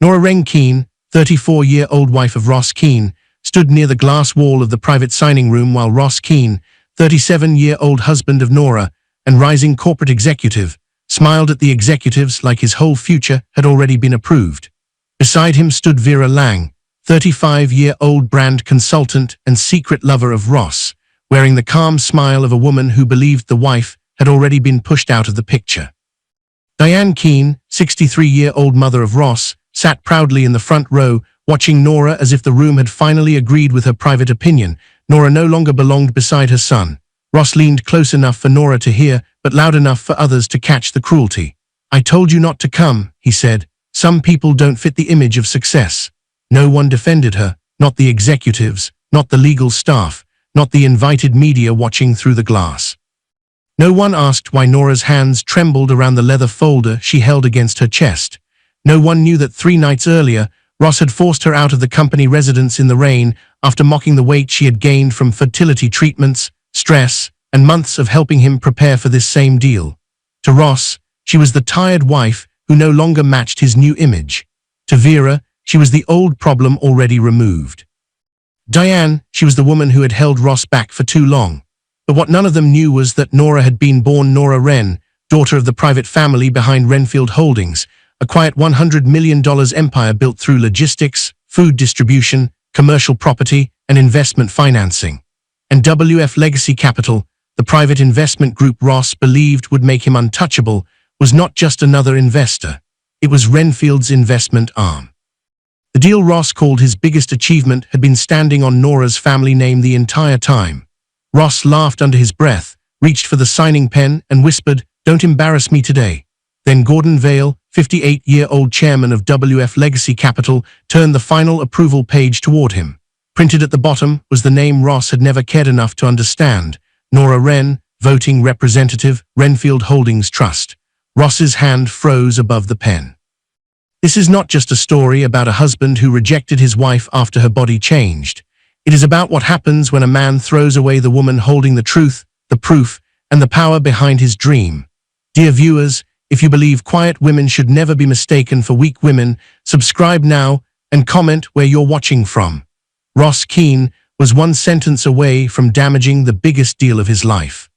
Nora Wren Keane, 34-year-old wife of Ross Keane, stood near the glass wall of the private signing room while Ross Keane, 37-year-old husband of Nora and rising corporate executive, smiled at the executives like his whole future had already been approved. Beside him stood Vera Lang, 35-year-old brand consultant and secret lover of Ross, wearing the calm smile of a woman who believed the wife had already been pushed out of the picture. Diane Keane, 63-year-old mother of Ross, sat proudly in the front row, watching Nora as if the room had finally agreed with her private opinion. Nora no longer belonged beside her son. Ross leaned close enough for Nora to hear, but loud enough for others to catch the cruelty. "I told you not to come," he said. "Some people don't fit the image of success." No one defended her, not the executives, not the legal staff, not the invited media watching through the glass. No one asked why Nora's hands trembled around the leather folder she held against her chest. No one knew that 3 nights earlier, Ross had forced her out of the company residence in the rain after mocking the weight she had gained from fertility treatments, stress, and months of helping him prepare for this same deal. To Ross, she was the tired wife who no longer matched his new image. To Vera, she was the old problem already removed. Diane, she was the woman who had held Ross back for too long. But what none of them knew was that Nora had been born Nora Wren, daughter of the private family behind Renfield Holdings, a quiet $100 million empire built through logistics, food distribution, commercial property, and investment financing. And WF Legacy Capital, the private investment group Ross believed would make him untouchable, was not just another investor. It was Renfield's investment arm. The deal Ross called his biggest achievement had been standing on Nora's family name the entire time. Ross laughed under his breath, reached for the signing pen, and whispered, "Don't embarrass me today." Then Gordon Vail, 58-year-old chairman of WF Legacy Capital, turned the final approval page toward him. Printed at the bottom was the name Ross had never cared enough to understand: Nora Wren, voting representative, Renfield Holdings Trust. Ross's hand froze above the pen. This is not just a story about a husband who rejected his wife after her body changed. It is about what happens when a man throws away the woman holding the truth, the proof, and the power behind his dream. Dear viewers, if you believe quiet women should never be mistaken for weak women, subscribe now and comment where you're watching from. Ross Keane was one sentence away from damaging the biggest deal of his life.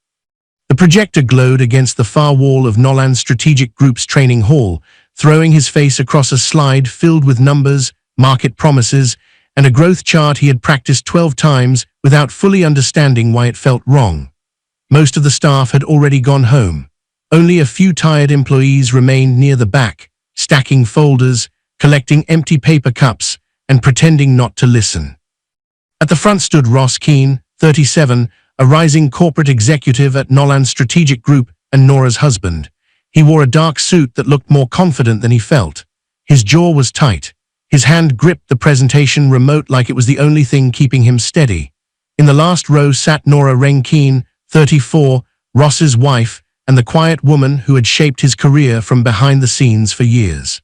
The projector glowed against the far wall of Nolan Strategic Group's training hall, throwing his face across a slide filled with numbers, market promises, and a growth chart he had practiced 12 times without fully understanding why it felt wrong. Most of the staff had already gone home. Only a few tired employees remained near the back, stacking folders, collecting empty paper cups, and pretending not to listen. At the front stood Ross Keane, 37, a rising corporate executive at Nolan Strategic Group and Nora's husband. He wore a dark suit that looked more confident than he felt. His jaw was tight. His hand gripped the presentation remote like it was the only thing keeping him steady. In the last row sat Nora Wren Keane, 34, Ross's wife, and the quiet woman who had shaped his career from behind the scenes for years.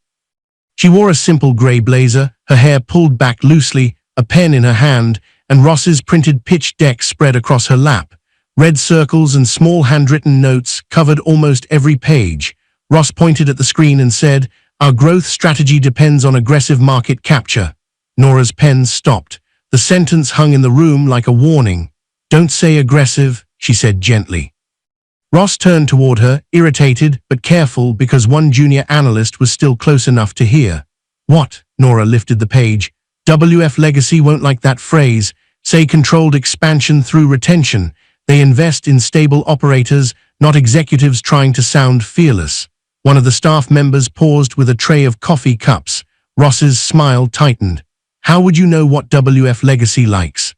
She wore a simple gray blazer, her hair pulled back loosely, a pen in her hand, and Ross's printed pitch deck spread across her lap. Red circles and small handwritten notes covered almost every page. Ross pointed at the screen and said, "Our growth strategy depends on aggressive market capture." Nora's pen stopped. The sentence hung in the room like a warning. "Don't say aggressive," she said gently. Ross turned toward her, irritated but careful because one junior analyst was still close enough to hear. "What?" Nora lifted the page. "WF Legacy won't like that phrase. Say controlled expansion through retention. They invest in stable operators, not executives trying to sound fearless." One of the staff members paused with a tray of coffee cups. Ross's smile tightened. "How would you know what WF Legacy likes?"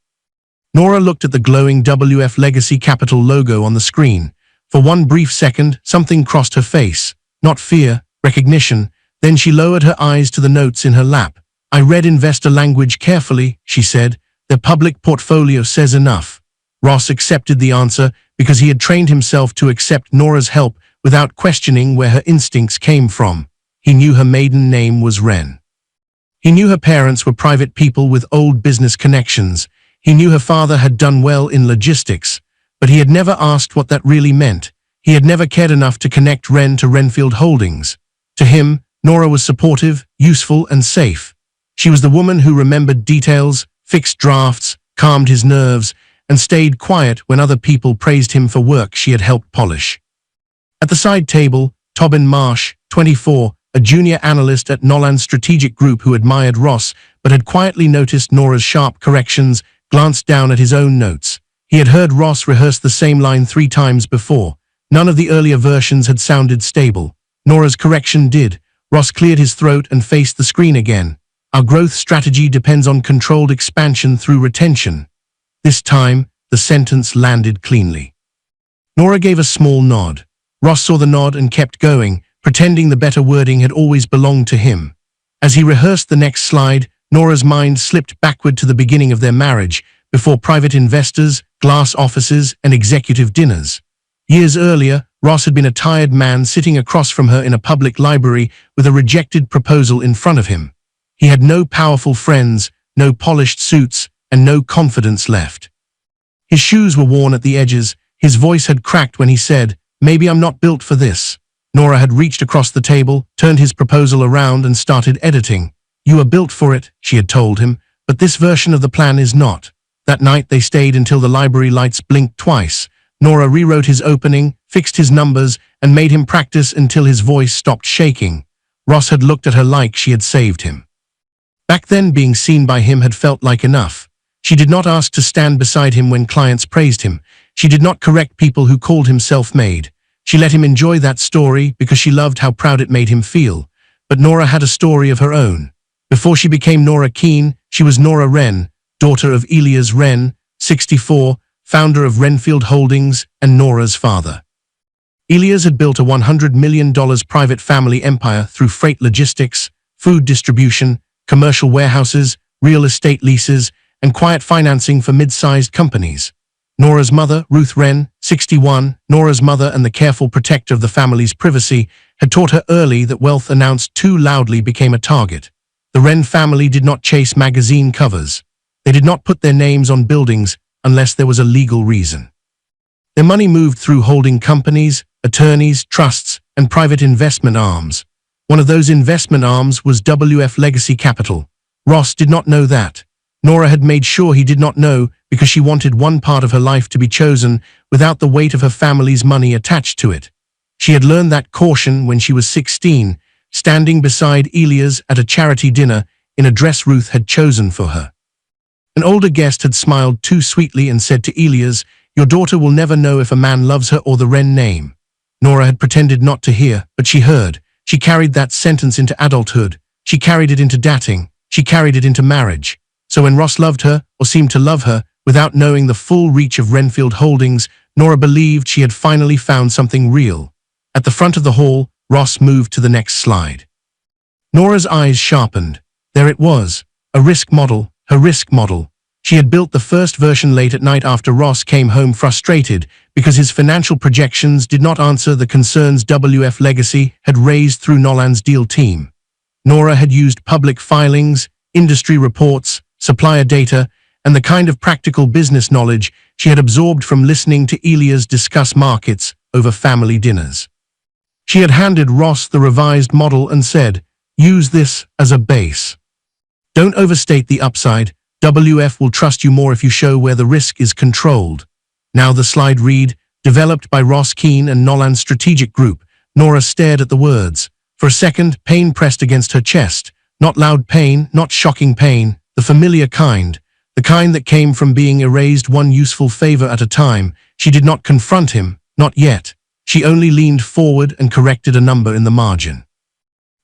Nora looked at the glowing WF Legacy Capital logo on the screen. For one brief second, something crossed her face. Not fear, recognition. Then she lowered her eyes to the notes in her lap. "I read investor language carefully," she said. "Their public portfolio says enough." Ross accepted the answer because he had trained himself to accept Nora's help without questioning where her instincts came from. He knew her maiden name was Wren. He knew her parents were private people with old business connections. He knew her father had done well in logistics, but he had never asked what that really meant. He had never cared enough to connect Wren to Renfield Holdings. To him, Nora was supportive, useful and safe. She was the woman who remembered details, fixed drafts, calmed his nerves, and stayed quiet when other people praised him for work she had helped polish. At the side table, Tobin Marsh, 24, a junior analyst at Nolan's strategic group who admired Ross but had quietly noticed Nora's sharp corrections, glanced down at his own notes. He had heard Ross rehearse the same line 3 times before. None of the earlier versions had sounded stable. Nora's correction did. Ross cleared his throat and faced the screen again. Our growth strategy depends on controlled expansion through retention. This time, the sentence landed cleanly. Nora gave a small nod. Ross saw the nod and kept going, pretending the better wording had always belonged to him. As he rehearsed the next slide, Nora's mind slipped backward to the beginning of their marriage, before private investors, glass offices, and executive dinners. Years earlier, Ross had been a tired man sitting across from her in a public library with a rejected proposal in front of him. He had no powerful friends, no polished suits, and no confidence left. His shoes were worn at the edges. His voice had cracked when he said, "Maybe I'm not built for this." Nora had reached across the table, turned his proposal around, and started editing. "You are built for it," she had told him, "but this version of the plan is not." That night they stayed until the library lights blinked twice. Nora rewrote his opening, fixed his numbers, and made him practice until his voice stopped shaking. Ross had looked at her like she had saved him. Back then, being seen by him had felt like enough. She did not ask to stand beside him when clients praised him. She did not correct people who called him self-made. She let him enjoy that story because she loved how proud it made him feel. But Nora had a story of her own. Before she became Nora Keane, she was Nora Wren, daughter of Elias Wren, 64, founder of Renfield Holdings and Nora's father. Elias had built a $100 million private family empire through freight logistics, food distribution, commercial warehouses, real estate leases, and quiet financing for mid-sized companies. Nora's mother, Ruth Wren, 61, Nora's mother and the careful protector of the family's privacy, had taught her early that wealth announced too loudly became a target. The Wren family did not chase magazine covers. They did not put their names on buildings unless there was a legal reason. Their money moved through holding companies, attorneys, trusts, and private investment arms. One of those investment arms was WF Legacy Capital. Ross did not know that. Nora had made sure he did not know because she wanted one part of her life to be chosen without the weight of her family's money attached to it. She had learned that caution when she was 16, standing beside Elias at a charity dinner in a dress Ruth had chosen for her. An older guest had smiled too sweetly and said to Elias, "Your daughter will never know if a man loves her or the Wren name." Nora had pretended not to hear, but she heard. She carried that sentence into adulthood. She carried it into dating. She carried it into marriage. So when Ross loved her, or seemed to love her, without knowing the full reach of Renfield Holdings, Nora believed she had finally found something real. At the front of the hall, Ross moved to the next slide. Nora's eyes sharpened. There it was, a risk model, her risk model. She had built the first version late at night after Ross came home frustrated because his financial projections did not answer the concerns WF Legacy had raised through Nolan's deal team. Nora had used public filings, industry reports, supplier data, and the kind of practical business knowledge she had absorbed from listening to Elias discuss markets over family dinners. She had handed Ross the revised model and said, "Use this as a base. Don't overstate the upside. WF will trust you more if you show where the risk is controlled." Now the slide read, "Developed by Ross Keane and Nolan's strategic group." Nora stared at the words. For a second, pain pressed against her chest. Not loud pain, not shocking pain, the familiar kind. The kind that came from being erased one useful favor at a time. She did not confront him, not yet. She only leaned forward and corrected a number in the margin.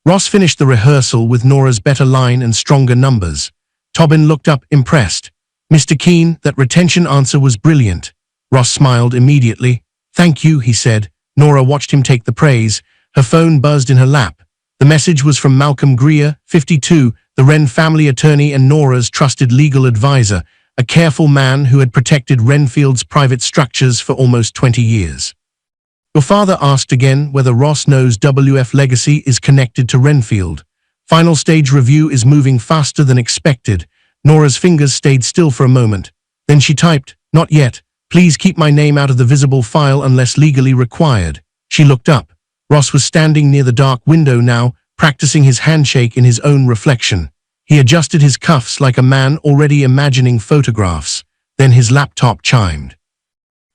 Ross finished the rehearsal with Nora's better line and stronger numbers. Tobin looked up, impressed. "Mr. Keane, that retention answer was brilliant." Ross smiled immediately. "Thank you," he said. Nora watched him take the praise. Her phone buzzed in her lap. The message was from Malcolm Greer, 52, the Wren family attorney and Nora's trusted legal advisor, a careful man who had protected Renfield's private structures for almost 20 years. "Your father asked again whether Ross knows WF Legacy is connected to Renfield. Final stage review is moving faster than expected." Nora's fingers stayed still for a moment. Then she typed, "Not yet. Please keep my name out of the visible file unless legally required." She looked up. Ross was standing near the dark window now, practicing his handshake in his own reflection. He adjusted his cuffs like a man already imagining photographs. Then his laptop chimed.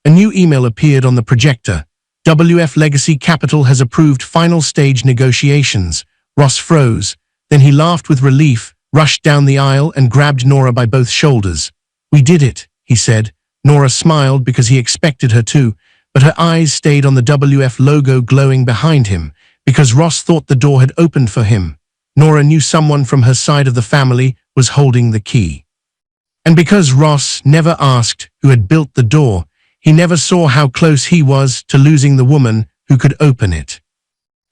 A new email appeared on the projector. WF Legacy Capital has approved final stage negotiations. Ross froze. Then he laughed with relief, rushed down the aisle and grabbed Nora by both shoulders. "We did it," he said. Nora smiled because he expected her to, but her eyes stayed on the WF logo glowing behind him, because Ross thought the door had opened for him. Nora knew someone from her side of the family was holding the key. And because Ross never asked who had built the door, he never saw how close he was to losing the woman who could open it.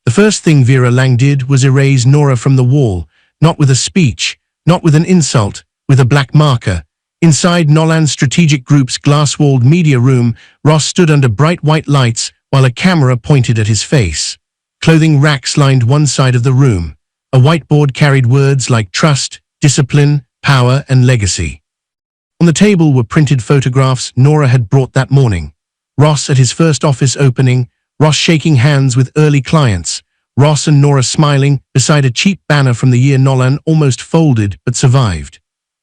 The first thing Vera Lang did was erase Nora from the wall, not with a speech, not with an insult, with a black marker. Inside Nolan Strategic Group's glass-walled media room, Ross stood under bright white lights while a camera pointed at his face. Clothing racks lined one side of the room. A whiteboard carried words like trust, discipline, power, and legacy. On the table were printed photographs Nora had brought that morning. Ross at his first office opening, Ross shaking hands with early clients, Ross and Nora smiling beside a cheap banner from the year Nolan almost folded but survived.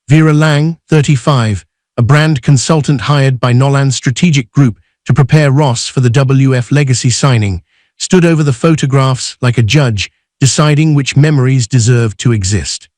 Vera Lang, 35, a brand consultant hired by Nolan Strategic Group to prepare Ross for the WF Legacy signing, stood over the photographs like a judge, deciding which memories deserved to exist.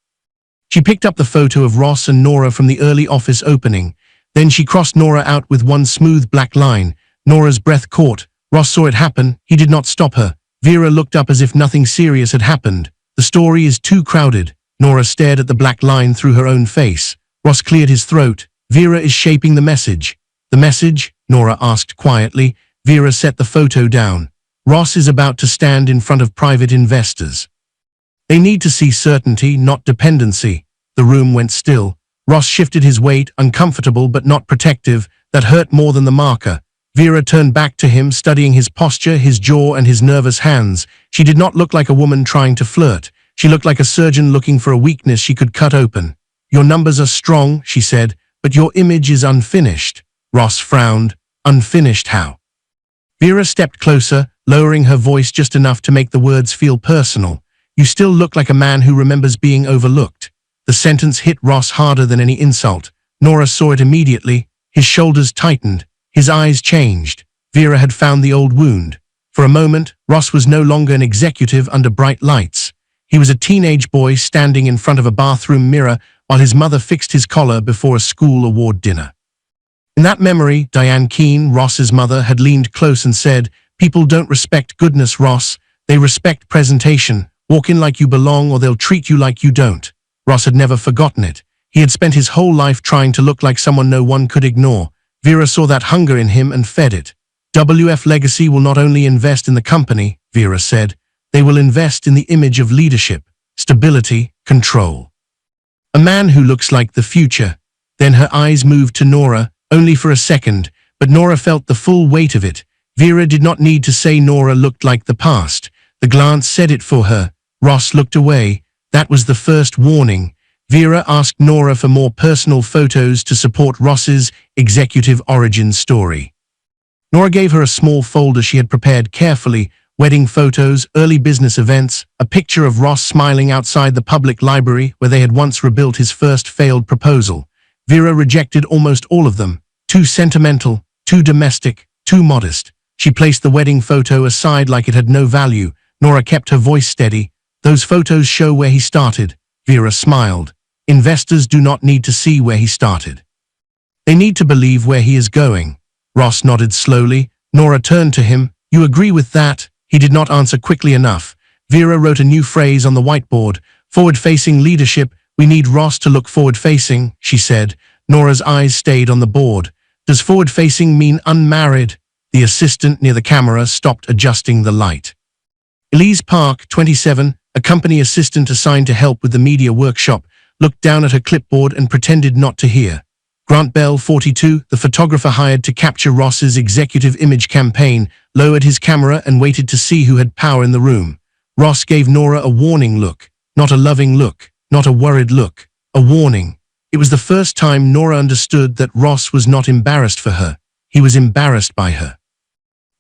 She picked up the photo of Ross and Nora from the early office opening. Then she crossed Nora out with one smooth black line. Nora's breath caught. Ross saw it happen. He did not stop her. Vera looked up as if nothing serious had happened. "The story is too crowded." Nora stared at the black line through her own face. Ross cleared his throat. "Vera is shaping the message." "The message?" Nora asked quietly. Vera set the photo down. "Ross is about to stand in front of private investors. They need to see certainty, not dependency." The room went still. Ross shifted his weight, uncomfortable but not protective. That hurt more than the marker. Vera turned back to him, studying his posture, his jaw, and his nervous hands. She did not look like a woman trying to flirt. She looked like a surgeon looking for a weakness she could cut open. "Your numbers are strong," she said, "but your image is unfinished." Ross frowned. "Unfinished how?" Vera stepped closer, lowering her voice just enough to make the words feel personal. "You still look like a man who remembers being overlooked." The sentence hit Ross harder than any insult. Nora saw it immediately. His shoulders tightened. His eyes changed. Vera had found the old wound. For a moment, Ross was no longer an executive under bright lights. He was a teenage boy standing in front of a bathroom mirror while his mother fixed his collar before a school award dinner. In that memory, Diane Keane, Ross's mother, had leaned close and said, "People don't respect goodness, Ross. They respect presentation. Walk in like you belong or they'll treat you like you don't." Ross had never forgotten it. He had spent his whole life trying to look like someone no one could ignore. Vera saw that hunger in him and fed it. WF Legacy will not only invest in the company, Vera said, they will invest in the image of leadership, stability, control. A man who looks like the future. Then her eyes moved to Nora, only for a second, but Nora felt the full weight of it. Vera did not need to say Nora looked like the past. The glance said it for her. Ross looked away. That was the first warning. Vera asked Nora for more personal photos to support Ross's executive origin story. Nora gave her a small folder she had prepared carefully, wedding photos, early business events, a picture of Ross smiling outside the public library where they had once rebuilt his first failed proposal. Vera rejected almost all of them. Too sentimental, too domestic, too modest. She placed the wedding photo aside like it had no value. Nora kept her voice steady. "Those photos show where he started." Vera smiled. "Investors do not need to see where he started. They need to believe where he is going." Ross nodded slowly. Nora turned to him. "You agree with that?" He did not answer quickly enough. Vera wrote a new phrase on the whiteboard. "Forward-facing leadership. We need Ross to look forward-facing," she said. Nora's eyes stayed on the board. "Does forward-facing mean unmarried?" The assistant near the camera stopped adjusting the light. Elise Park, 27, a company assistant assigned to help with the media workshop, looked down at her clipboard and pretended not to hear. Grant Bell, 42, the photographer hired to capture Ross's executive image campaign, lowered his camera and waited to see who had power in the room. Ross gave Nora a warning look, not a loving look, not a worried look, a warning. It was the first time Nora understood that Ross was not embarrassed for her. He was embarrassed by her.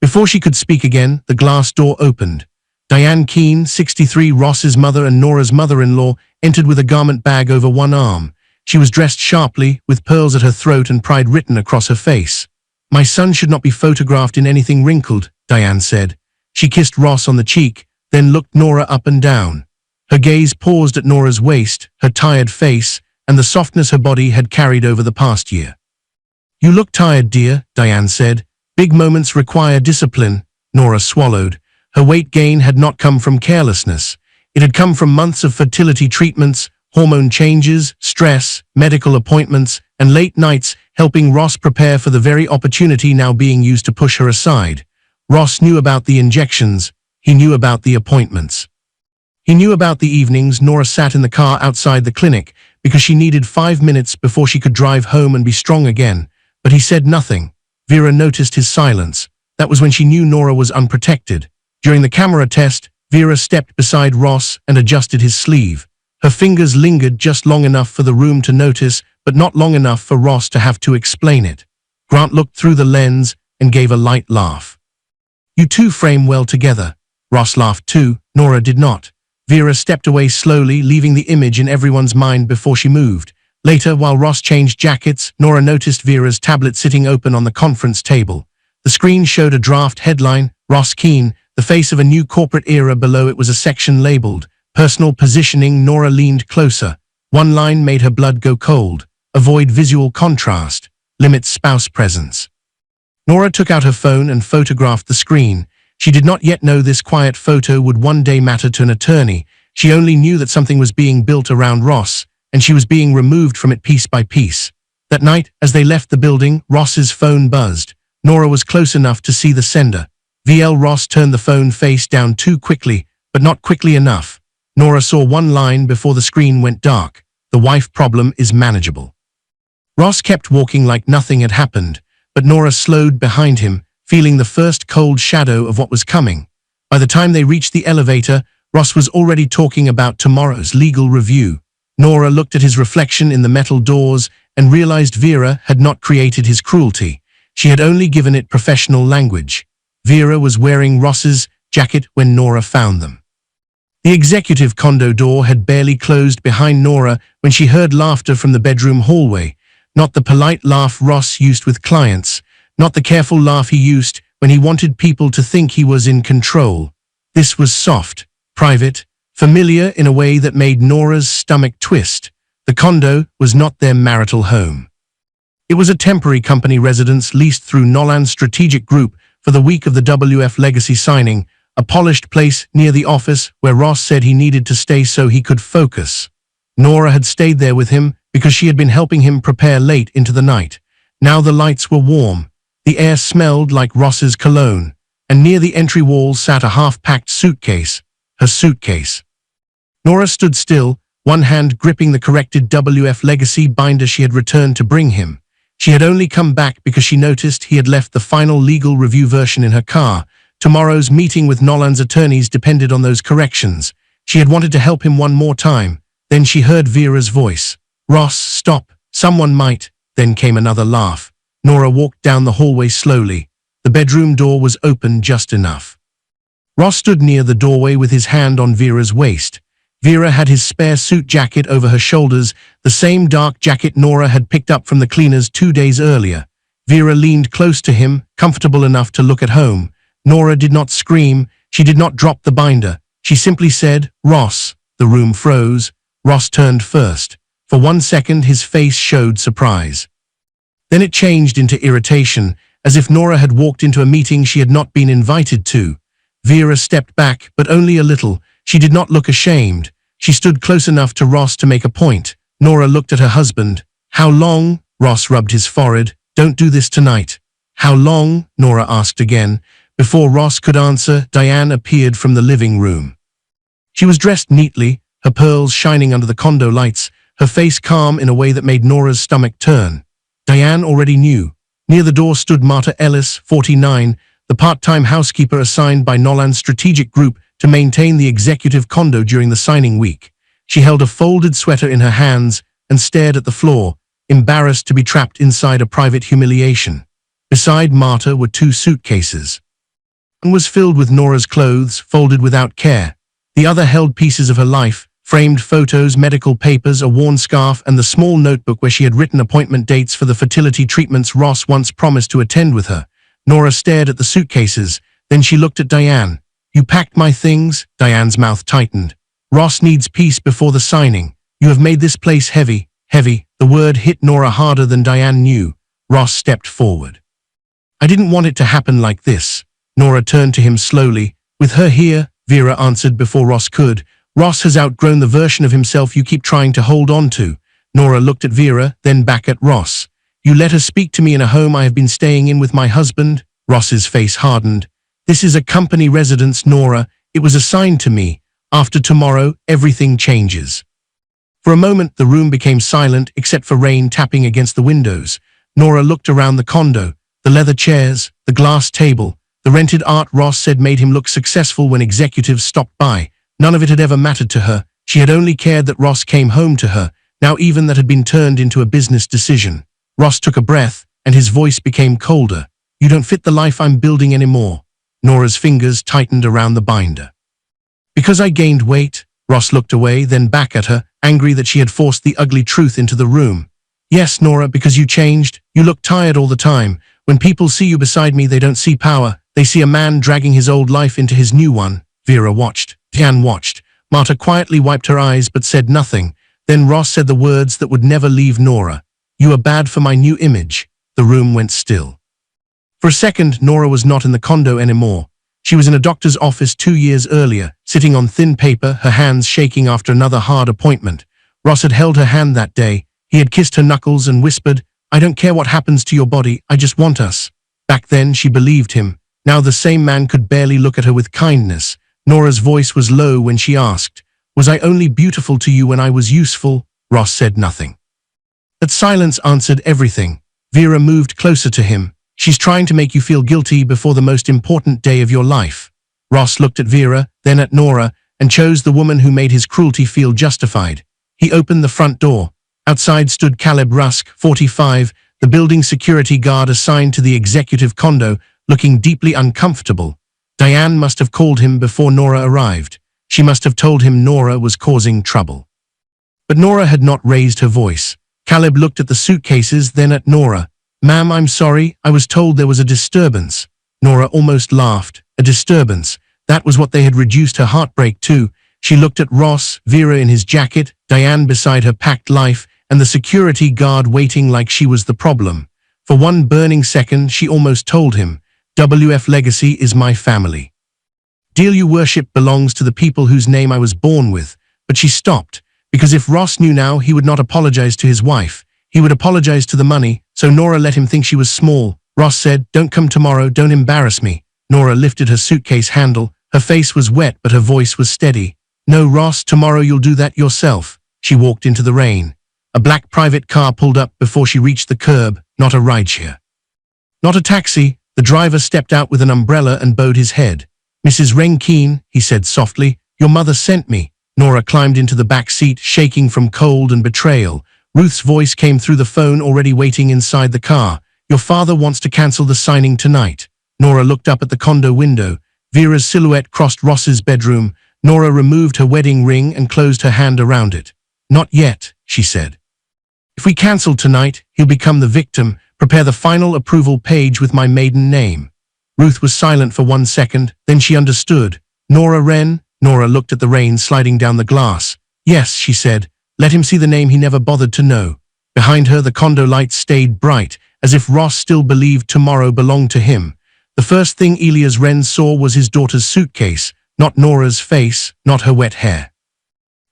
Before she could speak again, the glass door opened. Diane Keane, 63, Ross's mother and Nora's mother-in-law, entered with a garment bag over one arm. She was dressed sharply, with pearls at her throat and pride written across her face. "My son should not be photographed in anything wrinkled," Diane said. She kissed Ross on the cheek, then looked Nora up and down. Her gaze paused at Nora's waist, her tired face, and the softness her body had carried over the past year. "You look tired, dear," Diane said. "Big moments require discipline." Nora swallowed. Her weight gain had not come from carelessness. It had come from months of fertility treatments, hormone changes, stress, medical appointments, and late nights helping Ross prepare for the very opportunity now being used to push her aside. Ross knew about the injections. He knew about the appointments. He knew about the evenings Nora sat in the car outside the clinic because she needed 5 minutes before she could drive home and be strong again. But he said nothing. Vera noticed his silence. That was when she knew Nora was unprotected. During the camera test, Vera stepped beside Ross and adjusted his sleeve. Her fingers lingered just long enough for the room to notice, but not long enough for Ross to have to explain it. Grant looked through the lens and gave a light laugh. "You two frame well together." Ross laughed too. Nora did not. Vera stepped away slowly, leaving the image in everyone's mind before she moved. Later, while Ross changed jackets, Nora noticed Vera's tablet sitting open on the conference table. The screen showed a draft headline, "Ross Keane, the face of a new corporate era." Below it was a section labeled, "Personal Positioning." Nora leaned closer. One line made her blood go cold. "Avoid visual contrast. Limit spouse presence." Nora took out her phone and photographed the screen. She did not yet know this quiet photo would one day matter to an attorney. She only knew that something was being built around Ross, and she was being removed from it piece by piece. That night, as they left the building, Ross's phone buzzed. Nora was close enough to see the sender. VL Ross turned the phone face down too quickly, but not quickly enough. Nora saw one line before the screen went dark. "The wife problem is manageable." Ross kept walking like nothing had happened, but Nora slowed behind him, feeling the first cold shadow of what was coming. By the time they reached the elevator, Ross was already talking about tomorrow's legal review. Nora looked at his reflection in the metal doors and realized Vera had not created his cruelty. She had only given it professional language. Vera was wearing Ross's jacket when Nora found them. The executive condo door had barely closed behind Nora when she heard laughter from the bedroom hallway. Not the polite laugh Ross used with clients. Not the careful laugh he used when he wanted people to think he was in control. This was soft, private, familiar in a way that made Nora's stomach twist. The condo was not their marital home. It was a temporary company residence leased through Nolan Strategic Group for the week of the WF Legacy signing, a polished place near the office where Ross said he needed to stay so he could focus. Nora had stayed there with him because she had been helping him prepare late into the night. Now the lights were warm. The air smelled like Ross's cologne, and near the entry wall sat a half-packed suitcase, her suitcase. Nora stood still, one hand gripping the corrected WF Legacy binder she had returned to bring him. She had only come back because she noticed he had left the final legal review version in her car. Tomorrow's meeting with Nolan's attorneys depended on those corrections. She had wanted to help him one more time. Then she heard Vera's voice. "Ross, stop. Someone might." Then came another laugh. Nora walked down the hallway slowly. The bedroom door was open just enough. Ross stood near the doorway with his hand on Vera's waist. Vera had his spare suit jacket over her shoulders, the same dark jacket Nora had picked up from the cleaners 2 days earlier. Vera leaned close to him, comfortable enough to look at home. Nora did not scream. She did not drop the binder. She simply said, "Ross." The room froze. Ross turned first. For 1 second, his face showed surprise. Then it changed into irritation, as if Nora had walked into a meeting she had not been invited to. Vera stepped back, but only a little. She did not look ashamed. She stood close enough to Ross to make a point. Nora looked at her husband. "How long?" Ross rubbed his forehead. "Don't do this tonight." "How long?" Nora asked again. Before Ross could answer, Diane appeared from the living room. She was dressed neatly, her pearls shining under the condo lights, her face calm in a way that made Nora's stomach turn. Diane already knew. Near the door stood Marta Ellis, 49, the part-time housekeeper assigned by Nolan Strategic Group to maintain the executive condo during the signing week. She held a folded sweater in her hands and stared at the floor, embarrassed to be trapped inside a private humiliation. Beside Marta were 2 suitcases. One was filled with Nora's clothes, folded without care. The other held pieces of her life, framed photos, medical papers, a worn scarf, and the small notebook where she had written appointment dates for the fertility treatments Ross once promised to attend with her. Nora stared at the suitcases. Then she looked at Diane. "You packed my things?" Diane's mouth tightened. "Ross needs peace before the signing. You have made this place heavy, heavy." The word hit Nora harder than Diane knew. Ross stepped forward. "I didn't want it to happen like this." Nora turned to him slowly. "With her here," Vera answered before Ross could. "Ross has outgrown the version of himself you keep trying to hold on to." Nora looked at Vera, then back at Ross. "You let her speak to me in a home I have been staying in with my husband?" Ross's face hardened. "This is a company residence, Nora. It was assigned to me. After tomorrow, everything changes." For a moment, the room became silent except for rain tapping against the windows. Nora looked around the condo. The leather chairs, the glass table, the rented art Ross said made him look successful when executives stopped by. None of it had ever mattered to her. She had only cared that Ross came home to her. Now even that had been turned into a business decision. Ross took a breath, and his voice became colder. "You don't fit the life I'm building anymore." Nora's fingers tightened around the binder. "Because I gained weight?" Ross looked away, then back at her, angry that she had forced the ugly truth into the room. "Yes, Nora, because you changed. You look tired all the time. When people see you beside me, they don't see power. They see a man dragging his old life into his new one." Vera watched. Diane watched. Marta quietly wiped her eyes but said nothing. Then Ross said the words that would never leave Nora. "You are bad for my new image." The room went still. For a second, Nora was not in the condo anymore. She was in a doctor's office 2 years earlier, sitting on thin paper, her hands shaking after another hard appointment. Ross had held her hand that day. He had kissed her knuckles and whispered, "I don't care what happens to your body, I just want us." Back then, she believed him. Now the same man could barely look at her with kindness. Nora's voice was low when she asked, "Was I only beautiful to you when I was useful?" Ross said nothing. That silence answered everything. Vera moved closer to him. "She's trying to make you feel guilty before the most important day of your life." Ross looked at Vera, then at Nora, and chose the woman who made his cruelty feel justified. He opened the front door. Outside stood Caleb Rusk, 45, the building security guard assigned to the executive condo, looking deeply uncomfortable. Diane must have called him before Nora arrived. She must have told him Nora was causing trouble. But Nora had not raised her voice. Caleb looked at the suitcases, then at Nora. "Ma'am, I'm sorry, I was told there was a disturbance." Nora almost laughed. A disturbance. That was what they had reduced her heartbreak to. She looked at Ross, Vera in his jacket, Diane beside her packed life, and the security guard waiting like she was the problem. For one burning second, she almost told him, "WF Legacy is my family. Deal you worship belongs to the people whose name I was born with." But she stopped, because if Ross knew now, he would not apologize to his wife. He would apologize to the money, so Nora let him think she was small. Ross said, "Don't come tomorrow, don't embarrass me." Nora lifted her suitcase handle. Her face was wet, but her voice was steady. "No, Ross, tomorrow you'll do that yourself." She walked into the rain. A black private car pulled up before she reached the curb, not a rideshare. Not a taxi. The driver stepped out with an umbrella and bowed his head. "Mrs. Renkeen," he said softly, "your mother sent me." Nora climbed into the back seat, shaking from cold and betrayal. Ruth's voice came through the phone, already waiting inside the car. "Your father wants to cancel the signing tonight." Nora looked up at the condo window. Vera's silhouette crossed Ross's bedroom. Nora removed her wedding ring and closed her hand around it. "Not yet," she said. "If we cancel tonight, he'll become the victim. Prepare the final approval page with my maiden name." Ruth was silent for 1 second, then she understood. "Nora Wren?" Nora looked at the rain sliding down the glass. "Yes," she said. "Let him see the name he never bothered to know." Behind her, the condo lights stayed bright, as if Ross still believed tomorrow belonged to him. The first thing Elias Wren saw was his daughter's suitcase, not Nora's face, not her wet hair.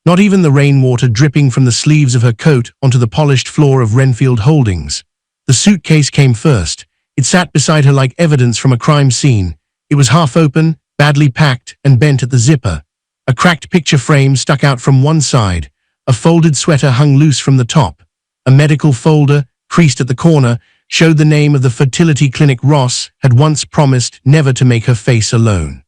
Not even the rainwater dripping from the sleeves of her coat onto the polished floor of Renfield Holdings. The suitcase came first. It sat beside her like evidence from a crime scene. It was half open, badly packed, and bent at the zipper. A cracked picture frame stuck out from one side. A folded sweater hung loose from the top. A medical folder, creased at the corner, showed the name of the fertility clinic Ross had once promised never to make her face alone.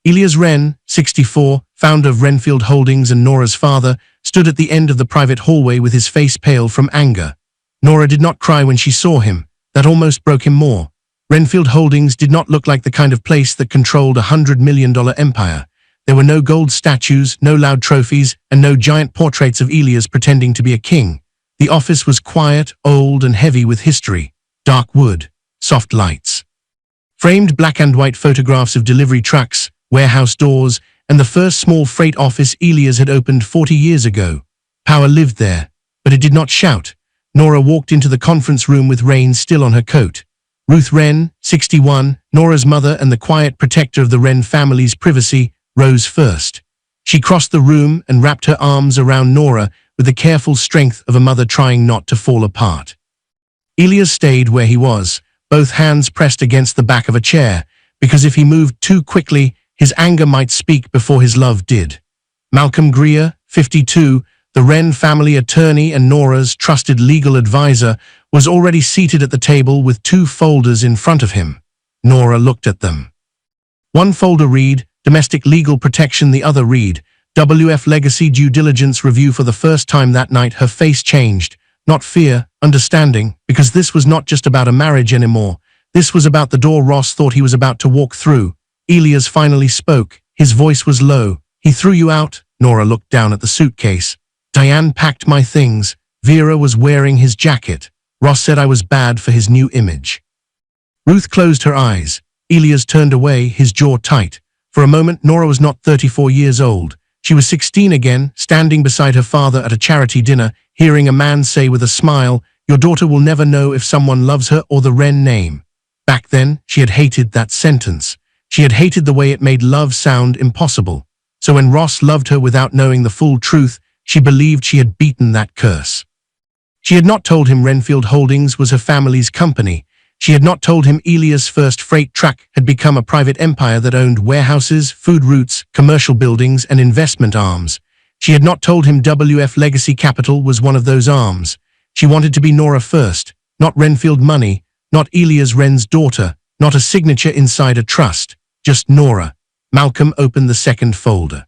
Elias Wren, 64, founder of Renfield Holdings and Nora's father, stood at the end of the private hallway with his face pale from anger. Nora did not cry when she saw him. That almost broke him more. Renfield Holdings did not look like the kind of place that controlled $100 million empire. There were no gold statues, no loud trophies, and no giant portraits of Elias pretending to be a king. The office was quiet, old, and heavy with history. Dark wood, soft lights. Framed black and white photographs of delivery trucks, warehouse doors, and the first small freight office Elias had opened 40 years ago. Power lived there, but it did not shout. Nora walked into the conference room with Rain still on her coat. Ruth Wren, 61, Nora's mother and the quiet protector of the Wren family's privacy, rose first. She crossed the room and wrapped her arms around Nora with the careful strength of a mother trying not to fall apart. Elias stayed where he was, both hands pressed against the back of a chair, because if he moved too quickly, his anger might speak before his love did. Malcolm Greer, 52, the Wren family attorney and Nora's trusted legal advisor, was already seated at the table with 2 folders in front of him. Nora looked at them. One folder read, Domestic Legal Protection, the other read, WF Legacy Due Diligence Review. For the first time that night, her face changed. Not fear, understanding, because this was not just about a marriage anymore. This was about the door Ross thought he was about to walk through. Elias finally spoke. His voice was low. He threw you out? Nora looked down at the suitcase. Diane packed my things. Vera was wearing his jacket. Ross said I was bad for his new image. Ruth closed her eyes. Elias turned away, his jaw tight. For a moment, Nora was not 34 years old. She was 16 again, standing beside her father at a charity dinner, hearing a man say with a smile, "Your daughter will never know if someone loves her or the Wren name." Back then, she had hated that sentence. She had hated the way it made love sound impossible. So when Ross loved her without knowing the full truth, she believed she had beaten that curse. She had not told him Renfield Holdings was her family's company. She had not told him Elias' first freight truck had become a private empire that owned warehouses, food routes, commercial buildings, and investment arms. She had not told him WF Legacy Capital was one of those arms. She wanted to be Nora first, not Renfield money, not Elias Wren's daughter, not a signature inside a trust, just Nora. Malcolm opened the second folder.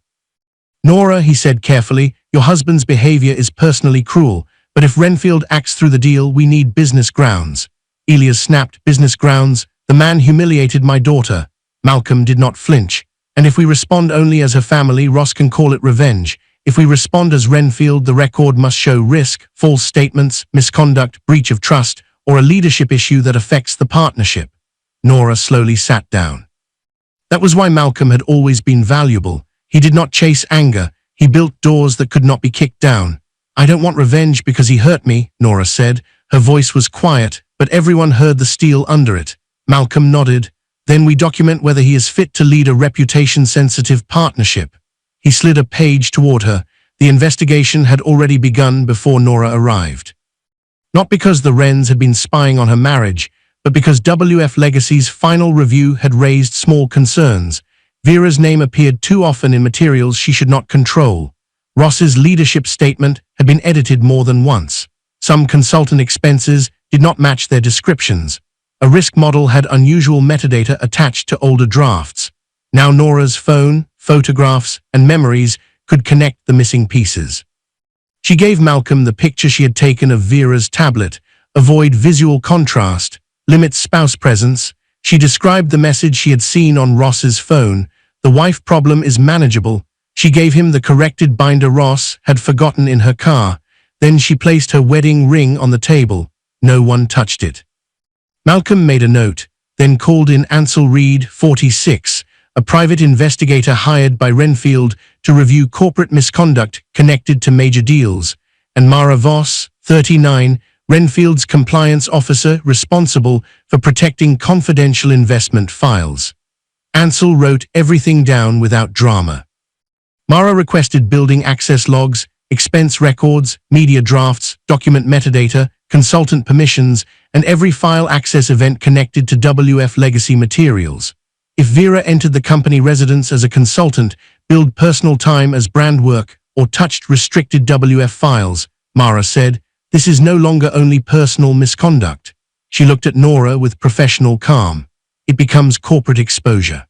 Nora, he said carefully, your husband's behavior is personally cruel, but if Renfield acts through the deal, we need business grounds. Elias snapped, business grounds? The man humiliated my daughter. Malcolm did not flinch. And if we respond only as her family, Ross can call it revenge. If we respond as Renfield, the record must show risk, false statements, misconduct, breach of trust, or a leadership issue that affects the partnership. Nora slowly sat down. That was why Malcolm had always been valuable. He did not chase anger. He built doors that could not be kicked down. I don't want revenge because he hurt me, Nora said. Her voice was quiet, but everyone heard the steel under it. Malcolm nodded. Then we document whether he is fit to lead a reputation-sensitive partnership. He slid a page toward her. The investigation had already begun before Nora arrived. Not because the Wrens had been spying on her marriage, but because WF Legacy's final review had raised small concerns. Vera's name appeared too often in materials she should not control. Ross's leadership statement had been edited more than once. Some consultant expenses did not match their descriptions. A risk model had unusual metadata attached to older drafts. Now Nora's phone, photographs, and memories could connect the missing pieces. She gave Malcolm the picture she had taken of Vera's tablet. Avoid visual contrast. Limit spouse presence. She described the message she had seen on Ross's phone. The wife problem is manageable. She gave him the corrected binder Ross had forgotten in her car. Then she placed her wedding ring on the table. No one touched it. Malcolm made a note, then called in Ansel Reed, 46, a private investigator hired by Renfield to review corporate misconduct connected to major deals, and Mara Voss, 39, Renfield's compliance officer responsible for protecting confidential investment files. Ansel wrote everything down without drama. Mara requested building access logs, expense records, media drafts, document metadata, consultant permissions, and every file access event connected to WF Legacy materials. If Vera entered the company residence as a consultant, billed personal time as brand work, or touched restricted WF files, Mara said, this is no longer only personal misconduct. She looked at Nora with professional calm. It becomes corporate exposure.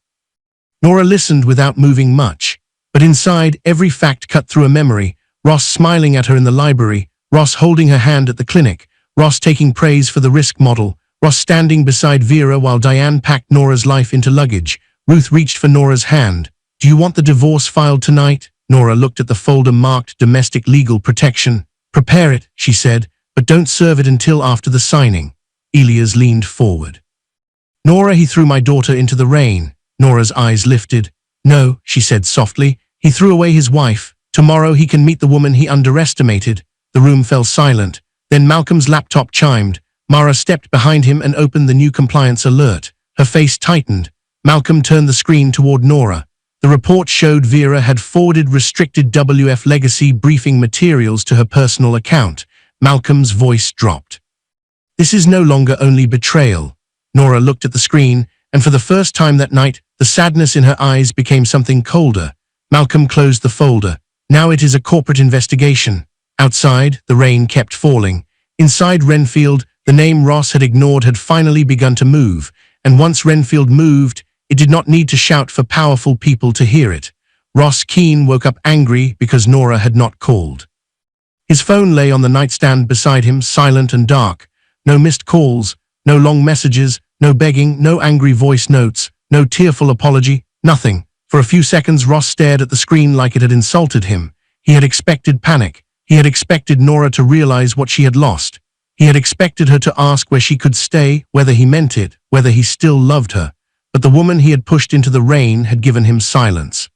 Nora listened without moving much, but inside, every fact cut through a memory. Ross smiling at her in the library, Ross holding her hand at the clinic, Ross taking praise for the risk model, Ross standing beside Vera while Diane packed Nora's life into luggage. Ruth reached for Nora's hand. "Do you want the divorce filed tonight?" Nora looked at the folder marked Domestic Legal Protection. "Prepare it," she said, "but don't serve it until after the signing." Elias leaned forward. "Nora, he threw my daughter into the rain." Nora's eyes lifted. "No," she said softly, "he threw away his wife. Tomorrow he can meet the woman he underestimated." The room fell silent. Then Malcolm's laptop chimed. Mara stepped behind him and opened the new compliance alert. Her face tightened. Malcolm turned the screen toward Nora. The report showed Vera had forwarded restricted WF Legacy briefing materials to her personal account. Malcolm's voice dropped. "This is no longer only betrayal." Nora looked at the screen, and for the first time that night, the sadness in her eyes became something colder. Malcolm closed the folder. "Now it is a corporate investigation." Outside, the rain kept falling. Inside Renfield, the name Ross had ignored had finally begun to move, and once Renfield moved, it did not need to shout for powerful people to hear it. Ross Keane woke up angry because Nora had not called. His phone lay on the nightstand beside him, silent and dark. No missed calls, no long messages, no begging, no angry voice notes, no tearful apology, nothing. For a few seconds Ross stared at the screen like it had insulted him. He had expected panic. He had expected Nora to realize what she had lost. He had expected her to ask where she could stay, whether he meant it, whether he still loved her. But the woman he had pushed into the rain had given him silence.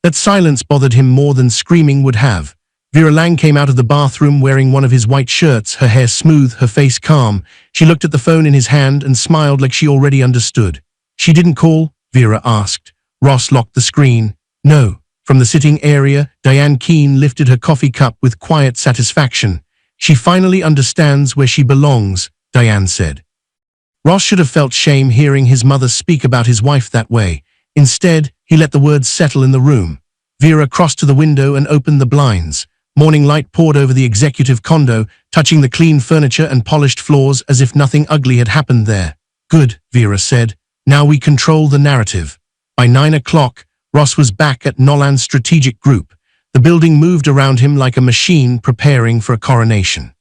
That silence bothered him more than screaming would have. Vera Lang came out of the bathroom wearing one of his white shirts, her hair smooth, her face calm. She looked at the phone in his hand and smiled like she already understood. "She didn't call?" Vera asked. Ross locked the screen. "No." From the sitting area, Diane Keane lifted her coffee cup with quiet satisfaction. "She finally understands where she belongs," Diane said. Ross should have felt shame hearing his mother speak about his wife that way. Instead, he let the words settle in the room. Vera crossed to the window and opened the blinds. Morning light poured over the executive condo, touching the clean furniture and polished floors as if nothing ugly had happened there. "Good," Vera said. "Now we control the narrative." By 9 o'clock, Ross was back at Nolan's strategic group. The building moved around him like a machine preparing for a coronation.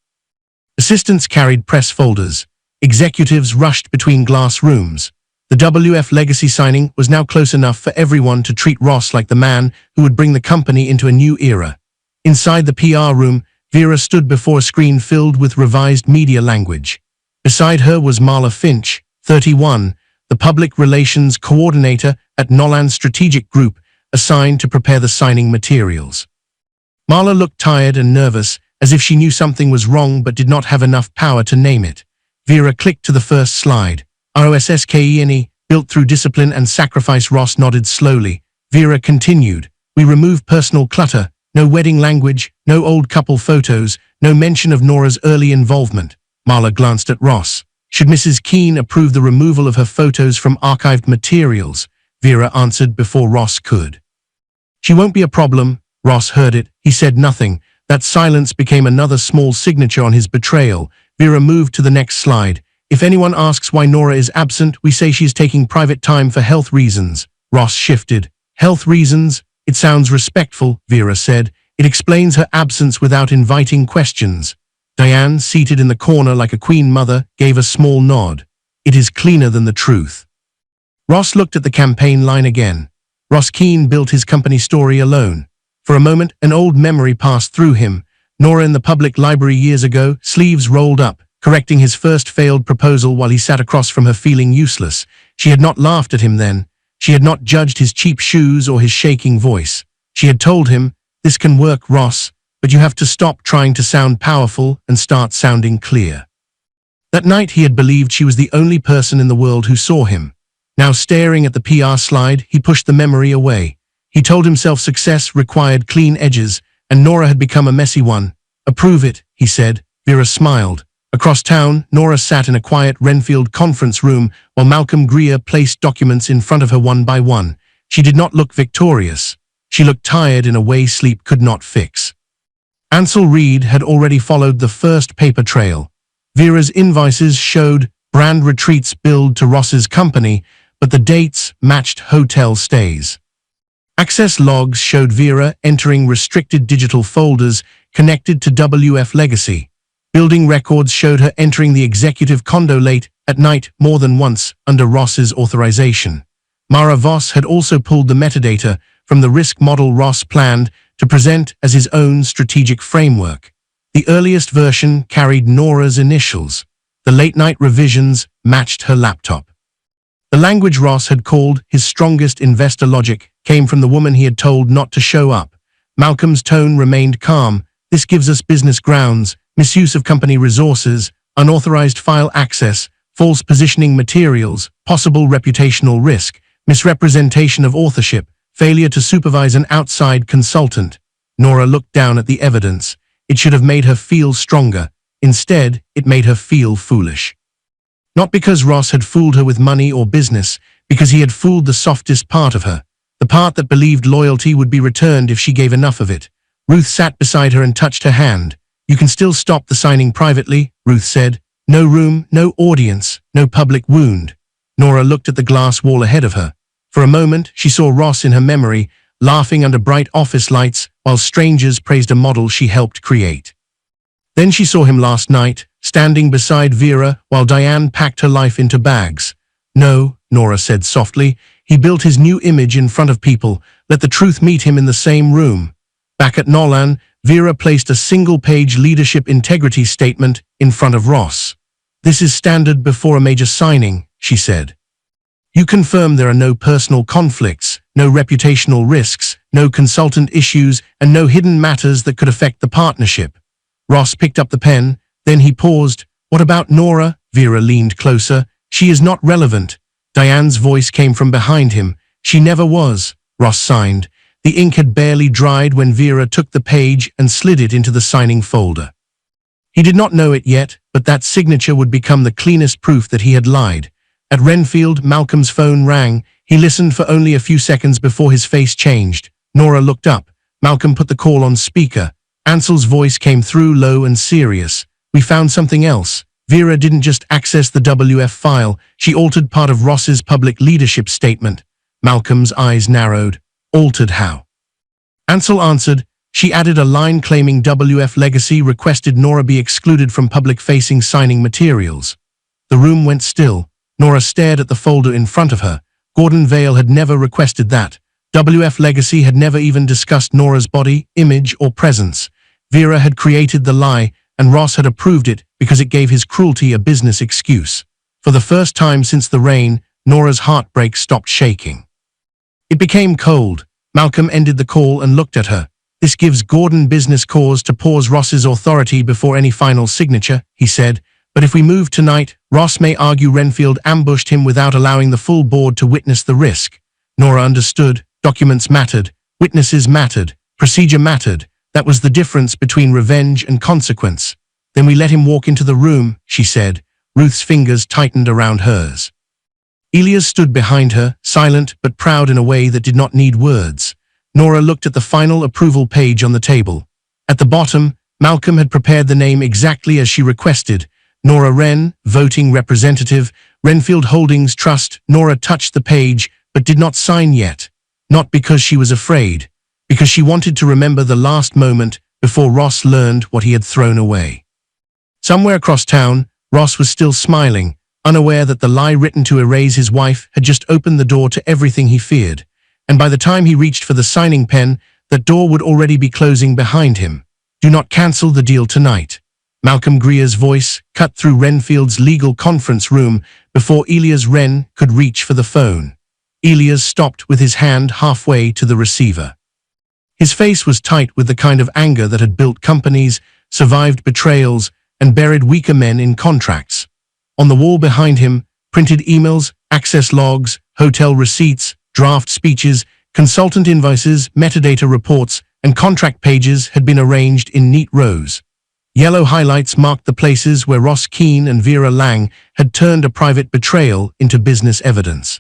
Assistants carried press folders. Executives rushed between glass rooms. The WF Legacy signing was now close enough for everyone to treat Ross like the man who would bring the company into a new era. Inside the PR room, Vera stood before a screen filled with revised media language. Beside her was Marla Finch, 31, the public relations coordinator at Nolan's strategic group, assigned to prepare the signing materials. Marla looked tired and nervous, as if she knew something was wrong but did not have enough power to name it. Vera clicked to the first slide. ROSSKENE, built through discipline and sacrifice. Ross nodded slowly. Vera continued. "We remove personal clutter, no wedding language, no old couple photos, no mention of Nora's early involvement." Marla glanced at Ross. "Should Mrs. Keane approve the removal of her photos from archived materials?" Vera answered before Ross could. "She won't be a problem." Ross heard it. He said nothing. That silence became another small signature on his betrayal. Vera moved to the next slide. "If anyone asks why Nora is absent, we say she is taking private time for health reasons." Ross shifted. "Health reasons? It sounds respectful," Vera said. "It explains her absence without inviting questions." Diane, seated in the corner like a queen mother, gave a small nod. "It is cleaner than the truth." Ross looked at the campaign line again. Ross Keane built his company story alone. For a moment, an old memory passed through him. Nora in the public library years ago, sleeves rolled up, correcting his first failed proposal while he sat across from her feeling useless. She had not laughed at him then. She had not judged his cheap shoes or his shaking voice. She had told him, "This can work, Ross, but you have to stop trying to sound powerful and start sounding clear." That night he had believed she was the only person in the world who saw him. Now staring at the PR slide, he pushed the memory away. He told himself success required clean edges, and Nora had become a messy one. "Approve it," he said. Vera smiled. Across town, Nora sat in a quiet Renfield conference room while Malcolm Greer placed documents in front of her one by one. She did not look victorious. She looked tired in a way sleep could not fix. Ansel Reed had already followed the first paper trail. Vera's invoices showed brand retreats billed to Ross's company, but the dates matched hotel stays. Access logs showed Vera entering restricted digital folders connected to WF Legacy. Building records showed her entering the executive condo late, at night more than once under Ross's authorization. Mara Voss had also pulled the metadata from the risk model Ross planned to present as his own strategic framework. The earliest version carried Nora's initials. The late-night revisions matched her laptop. The language Ross had called his strongest investor logic came from the woman he had told not to show up. Malcolm's tone remained calm. This gives us business grounds, misuse of company resources, unauthorized file access, false positioning materials, possible reputational risk, misrepresentation of authorship, failure to supervise an outside consultant. Nora looked down at the evidence. It should have made her feel stronger. Instead, it made her feel foolish. Not because Ross had fooled her with money or business, because he had fooled the softest part of her, the part that believed loyalty would be returned if she gave enough of it. Ruth sat beside her and touched her hand. "You can still stop the signing privately," Ruth said. "No room, no audience, no public wound." Nora looked at the glass wall ahead of her. For a moment, she saw Ross in her memory, laughing under bright office lights while strangers praised a model she helped create. Then she saw him last night, standing beside Vera while Diane packed her life into bags. "No," Nora said softly. "He built his new image in front of people. Let the truth meet him in the same room." Back at Nolan, Vera placed a single-page leadership integrity statement in front of Ross. "This is standard before a major signing," she said. "You confirm there are no personal conflicts, no reputational risks, no consultant issues, and no hidden matters that could affect the partnership." Ross picked up the pen, then he paused. "What about Nora?" Vera leaned closer. "She is not relevant." Diane's voice came from behind him. "She never was." Ross signed. The ink had barely dried when Vera took the page and slid it into the signing folder. He did not know it yet, but that signature would become the cleanest proof that he had lied. At Renfield, Malcolm's phone rang. He listened for only a few seconds before his face changed. Nora looked up. Malcolm put the call on speaker. Ansel's voice came through low and serious. "We found something else." Vera didn't just access the WF file, she altered part of Ross's public leadership statement. Malcolm's eyes narrowed. "Altered how?" Ansel answered. "She added a line claiming WF Legacy requested Nora be excluded from public-facing signing materials." The room went still. Nora stared at the folder in front of her. Gordon Vale had never requested that. WF Legacy had never even discussed Nora's body, image, or presence. Vera had created the lie, and Ross had approved it because it gave his cruelty a business excuse. For the first time since the rain, Nora's heartbreak stopped shaking. It became cold. Malcolm ended the call and looked at her. "This gives Gordon business cause to pause Ross's authority before any final signature," he said. "But if we move tonight, Ross may argue Renfield ambushed him without allowing the full board to witness the risk." Nora understood. Documents mattered. Witnesses mattered. Procedure mattered. That was the difference between revenge and consequence. "Then we let him walk into the room," she said. Ruth's fingers tightened around hers. Elias stood behind her, silent but proud in a way that did not need words. Nora looked at the final approval page on the table. At the bottom, Malcolm had prepared the name exactly as she requested. Nora Wren, voting representative, Renfield Holdings Trust. Nora touched the page, but did not sign yet. Not because she was afraid, because she wanted to remember the last moment before Ross learned what he had thrown away. Somewhere across town, Ross was still smiling, unaware that the lie written to erase his wife had just opened the door to everything he feared. And by the time he reached for the signing pen, that door would already be closing behind him. "Do not cancel the deal tonight." Malcolm Greer's voice cut through Renfield's legal conference room before Elias Wren could reach for the phone. Elias stopped with his hand halfway to the receiver. His face was tight with the kind of anger that had built companies, survived betrayals, and buried weaker men in contracts. On the wall behind him, printed emails, access logs, hotel receipts, draft speeches, consultant invoices, metadata reports, and contract pages had been arranged in neat rows. Yellow highlights marked the places where Ross Keane and Vera Lang had turned a private betrayal into business evidence.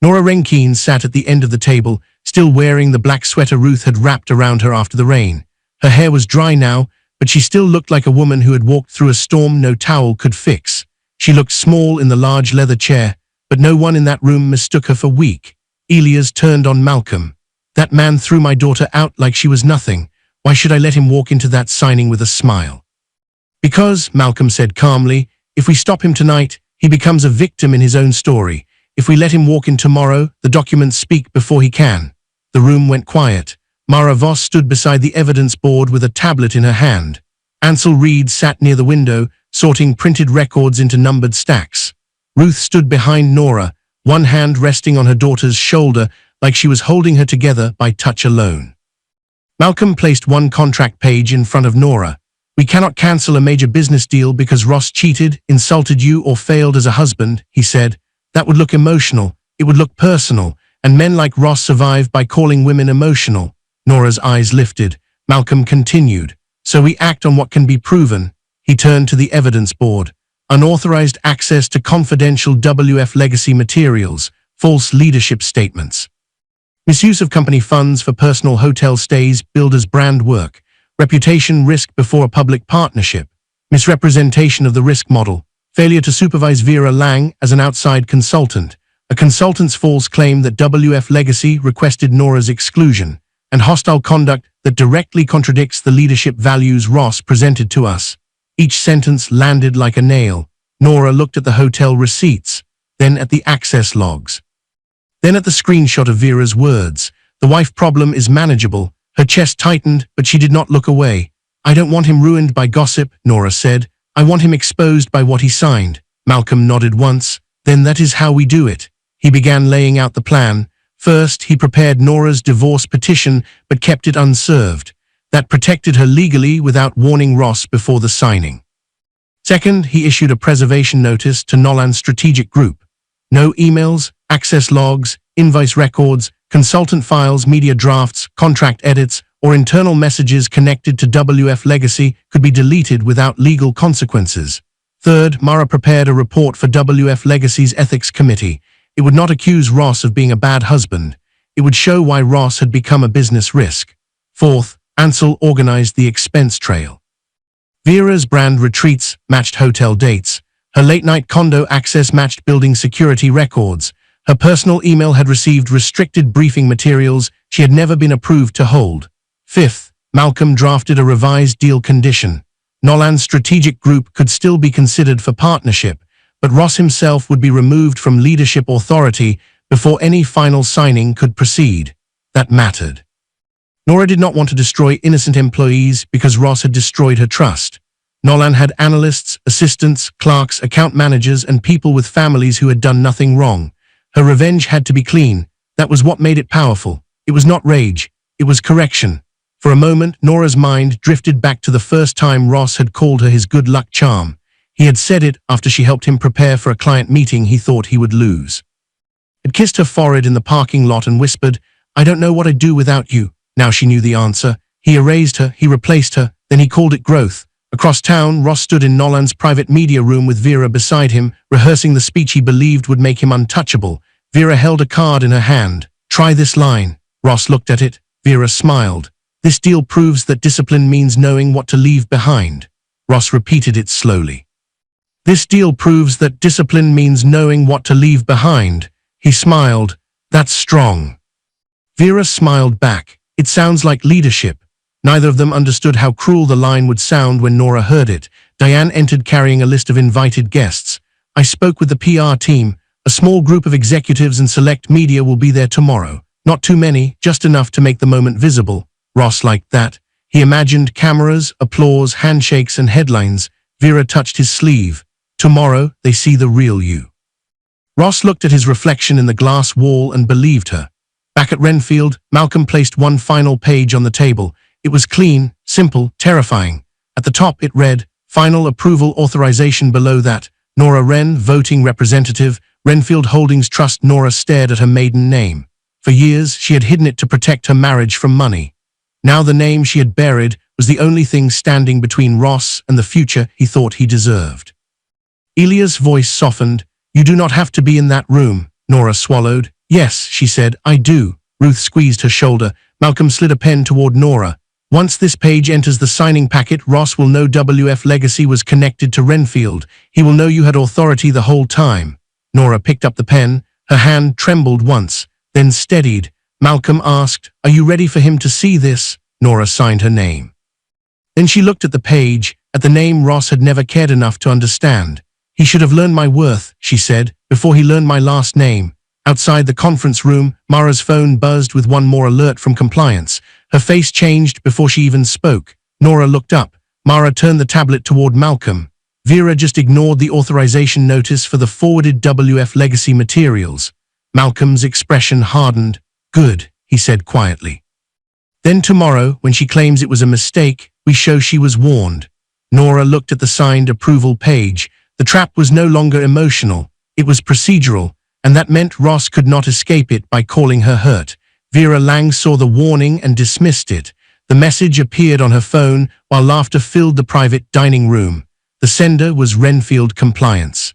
Nora Renkeen sat at the end of the table, still wearing the black sweater Ruth had wrapped around her after the rain. Her hair was dry now, but she still looked like a woman who had walked through a storm no towel could fix. She looked small in the large leather chair, but no one in that room mistook her for weak. Elias turned on Malcolm. "That man threw my daughter out like she was nothing. Why should I let him walk into that signing with a smile?" "Because," Malcolm said calmly, "if we stop him tonight, He becomes a victim in his own story. If we let him walk in tomorrow, the documents speak before he can. The room went quiet. Mara Voss stood beside the evidence board with a tablet in her hand. Ansel Reed sat near the window, sorting printed records into numbered stacks. Ruth stood behind Nora, one hand resting on her daughter's shoulder like she was holding her together by touch alone. Malcolm placed one contract page in front of Nora. "We cannot cancel a major business deal because Ross cheated, insulted you, or failed as a husband," he said. "That would look emotional, it would look personal, and men like Ross survive by calling women emotional." Nora's eyes lifted. Malcolm continued. "So we act on what can be proven." He turned to the evidence board. Unauthorized access to confidential WF legacy materials, false leadership statements. Misuse of company funds for personal hotel stays billed as brand work. Reputation risk before a public partnership. Misrepresentation of the risk model. Failure to supervise Vera Lang as an outside consultant. A consultant's false claim that WF Legacy requested Nora's exclusion. And hostile conduct that directly contradicts the leadership values Ross presented to us. Each sentence landed like a nail. Nora looked at the hotel receipts, then at the access logs. Then at the screenshot of Vera's words. "The wife problem is manageable." Her chest tightened, but she did not look away. "I don't want him ruined by gossip," Nora said. "I want him exposed by what he signed." Malcolm nodded once. "Then that is how we do it." He began laying out the plan. First, he prepared Nora's divorce petition, but kept it unserved. That protected her legally without warning Ross before the signing. Second, he issued a preservation notice to Nolan's strategic group. No emails, access logs, invoice records, consultant files, media drafts, contract edits, or internal messages connected to WF Legacy could be deleted without legal consequences. Third, Mara prepared a report for WF Legacy's ethics committee. It would not accuse Ross of being a bad husband. It would show why Ross had become a business risk. Fourth, Ansel organized the expense trail. Vera's brand retreats matched hotel dates. Her late-night condo access matched building security records. Her personal email had received restricted briefing materials she had never been approved to hold. Fifth, Malcolm drafted a revised deal condition. Nolan's strategic group could still be considered for partnership, but Ross himself would be removed from leadership authority before any final signing could proceed. That mattered. Nora did not want to destroy innocent employees because Ross had destroyed her trust. Nolan had analysts, assistants, clerks, account managers, and people with families who had done nothing wrong. Her revenge had to be clean. That was what made it powerful. It was not rage. It was correction. For a moment, Nora's mind drifted back to the first time Ross had called her his good luck charm. He had said it after she helped him prepare for a client meeting he thought he would lose. Had kissed her forehead in the parking lot and whispered, "I don't know what I'd do without you." Now she knew the answer. He erased her, he replaced her, then he called it growth. Across town, Ross stood in Nolan's private media room with Vera beside him, rehearsing the speech he believed would make him untouchable. Vera held a card in her hand. "Try this line." Ross looked at it. Vera smiled. "This deal proves that discipline means knowing what to leave behind." Ross repeated it slowly. "This deal proves that discipline means knowing what to leave behind." He smiled. "That's strong." Vera smiled back. "It sounds like leadership." Neither of them understood how cruel the line would sound when Nora heard it. Diane entered carrying a list of invited guests. "I spoke with the PR team. A small group of executives and select media will be there tomorrow. Not too many, just enough to make the moment visible." Ross liked that. He imagined cameras, applause, handshakes, and headlines. Vera touched his sleeve. "Tomorrow, they see the real you." Ross looked at his reflection in the glass wall and believed her. Back at Renfield, Malcolm placed one final page on the table. It was clean, simple, terrifying. At the top it read, "Final approval authorization." Below that, Nora Wren, voting representative, Renfield Holdings Trust. Nora stared at her maiden name. For years, she had hidden it to protect her marriage from money. Now the name she had buried was the only thing standing between Ross and the future he thought he deserved. Elia's voice softened. "You do not have to be in that room." Nora swallowed. "Yes," she said, "I do." Ruth squeezed her shoulder. Malcolm slid a pen toward Nora. "Once this page enters the signing packet, Ross will know WF Legacy was connected to Renfield. He will know you had authority the whole time." Nora picked up the pen. Her hand trembled once, then steadied. Malcolm asked, "Are you ready for him to see this?" Nora signed her name. Then she looked at the page, at the name Ross had never cared enough to understand. He should have learned my worth, she said, before he learned my last name. Outside the conference room, Mara's phone buzzed with one more alert from compliance. Her face changed before she even spoke. Nora looked up. Mara turned the tablet toward Malcolm. Vera just ignored the authorization notice for the forwarded WF legacy materials. Malcolm's expression hardened. Good, he said quietly. Then tomorrow, when she claims it was a mistake, we show she was warned. Nora looked at the signed approval page. The trap was no longer emotional. It was procedural, and that meant Ross could not escape it by calling her hurt. Vera Lang saw the warning and dismissed it. The message appeared on her phone while laughter filled the private dining room. The sender was Renfield Compliance.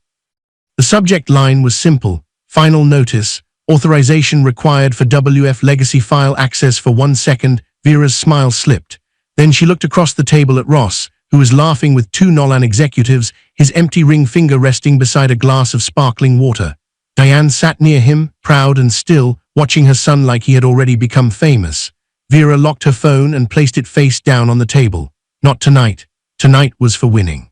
The subject line was simple. Final notice. Authorization required for WF legacy file access for 1 second. Vera's smile slipped. Then she looked across the table at Ross, who was laughing with 2 Nolan executives, his empty ring finger resting beside a glass of sparkling water. Diane sat near him, proud and still, watching her son like he had already become famous. Vera locked her phone and placed it face down on the table. Not tonight. Tonight was for winning.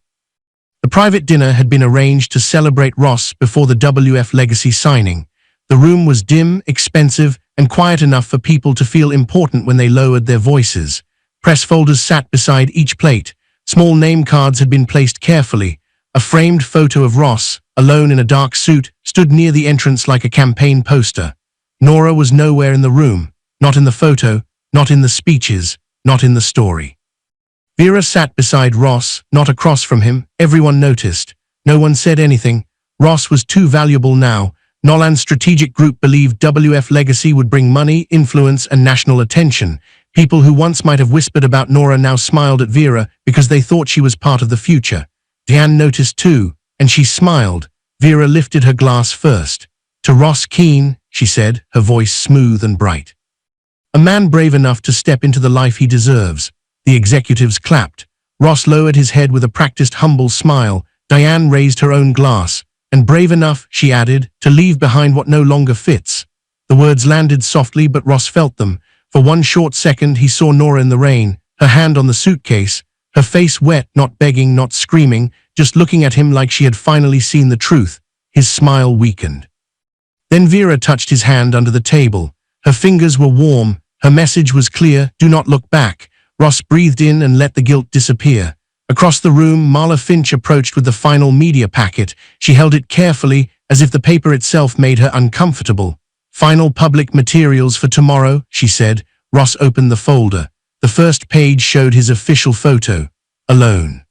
The private dinner had been arranged to celebrate Ross before the WF legacy signing. The room was dim, expensive, and quiet enough for people to feel important when they lowered their voices. Press folders sat beside each plate. Small name cards had been placed carefully. A framed photo of Ross, alone in a dark suit, stood near the entrance like a campaign poster. Nora was nowhere in the room. Not in the photo, not in the speeches, not in the story. Vera sat beside Ross, not across from him. Everyone noticed. No one said anything. Ross was too valuable now. Nolan's strategic group believed WF legacy would bring money, influence, and national attention. People who once might have whispered about Nora now smiled at Vera because they thought she was part of the future. Diane noticed too, and she smiled. Vera lifted her glass first. To Ross Keane, she said, her voice smooth and bright. A man brave enough to step into the life he deserves. The executives clapped. Ross lowered his head with a practiced humble smile. Diane raised her own glass. And brave enough, she added, to leave behind what no longer fits. The words landed softly, but Ross felt them. For 1 short second, he saw Nora in the rain, her hand on the suitcase, her face wet, not begging, not screaming, just looking at him like she had finally seen the truth. His smile weakened. Then Vera touched his hand under the table. Her fingers were warm. Her message was clear, do not look back. Ross breathed in and let the guilt disappear. Across the room, Marla Finch approached with the final media packet. She held it carefully, as if the paper itself made her uncomfortable. Final public materials for tomorrow, she said. Ross opened the folder. The first page showed his official photo. Alone.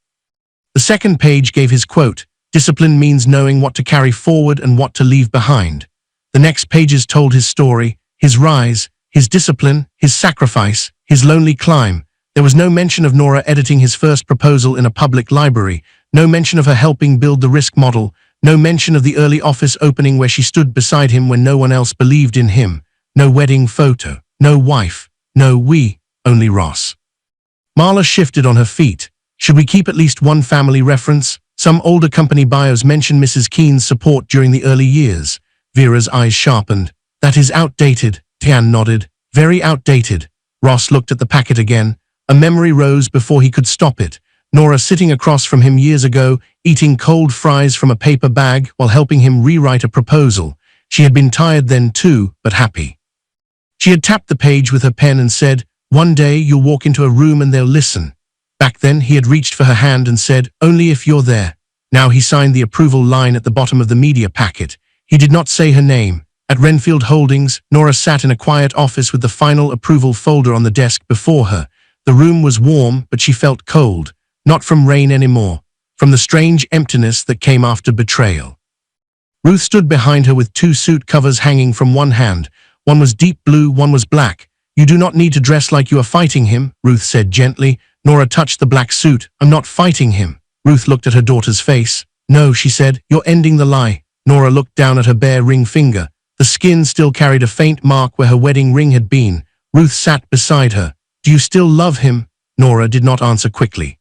The second page gave his quote, discipline means knowing what to carry forward and what to leave behind. The next pages told his story, his rise, his discipline, his sacrifice, his lonely climb. There was no mention of Nora editing his first proposal in a public library, no mention of her helping build the risk model, no mention of the early office opening where she stood beside him when no one else believed in him, no wedding photo, no wife, no we, only Ross. Marla shifted on her feet. Should we keep at least one family reference? Some older company bios mention Mrs. Keane's support during the early years. Vera's eyes sharpened. That is outdated, Tian nodded. Very outdated. Ross looked at the packet again. A memory rose before he could stop it. Nora sitting across from him years ago, eating cold fries from a paper bag while helping him rewrite a proposal. She had been tired then too, but happy. She had tapped the page with her pen and said, one day you'll walk into a room and they'll listen. Back then he had reached for her hand and said, only if you're there. Now he signed the approval line at the bottom of the media packet. He did not say her name. At Renfield Holdings, Nora sat in a quiet office with the final approval folder on the desk before her. The room was warm, but she felt cold. Not from rain anymore. From the strange emptiness that came after betrayal. Ruth stood behind her with 2 suit covers hanging from one hand. One was deep blue, one was black. You do not need to dress like you are fighting him, Ruth said gently. Nora touched the black suit. I'm not fighting him. Ruth looked at her daughter's face. No, she said, you're ending the lie. Nora looked down at her bare ring finger. The skin still carried a faint mark where her wedding ring had been. Ruth sat beside her. Do you still love him? Nora did not answer quickly.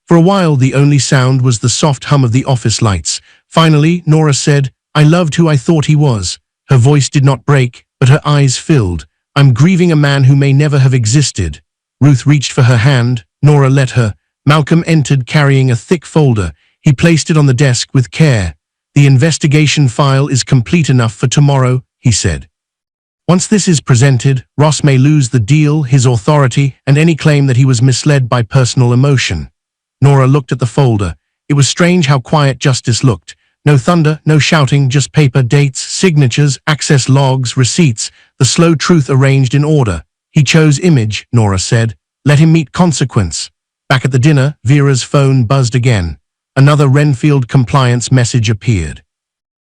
For a while, the only sound was the soft hum of the office lights. Finally, Nora said, I loved who I thought he was. Her voice did not break, but her eyes filled. I'm grieving a man who may never have existed. Ruth reached for her hand. Nora let her. Malcolm entered carrying a thick folder. He placed it on the desk with care. "The investigation file is complete enough for tomorrow," he said. "Once this is presented, Ross may lose the deal, his authority, and any claim that he was misled by personal emotion." Nora looked at the folder. It was strange how quiet justice looked. No thunder, no shouting, just paper, dates, signatures, access logs, receipts, the slow truth arranged in order. "He chose image," Nora said. "Let him meet consequence." Back at the dinner, Vera's phone buzzed again. Another Renfield compliance message appeared.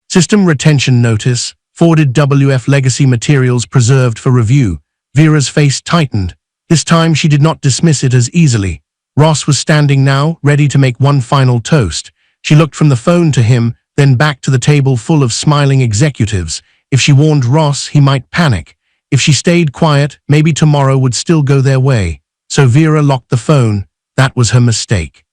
"System retention notice. Forwarded WF legacy materials preserved for review." Vera's face tightened. This time she did not dismiss it as easily. Ross was standing now, ready to make one final toast. She looked from the phone to him, then back to the table full of smiling executives. If she warned Ross, he might panic. If she stayed quiet, maybe tomorrow would still go their way. So Vera locked the phone. That was her mistake.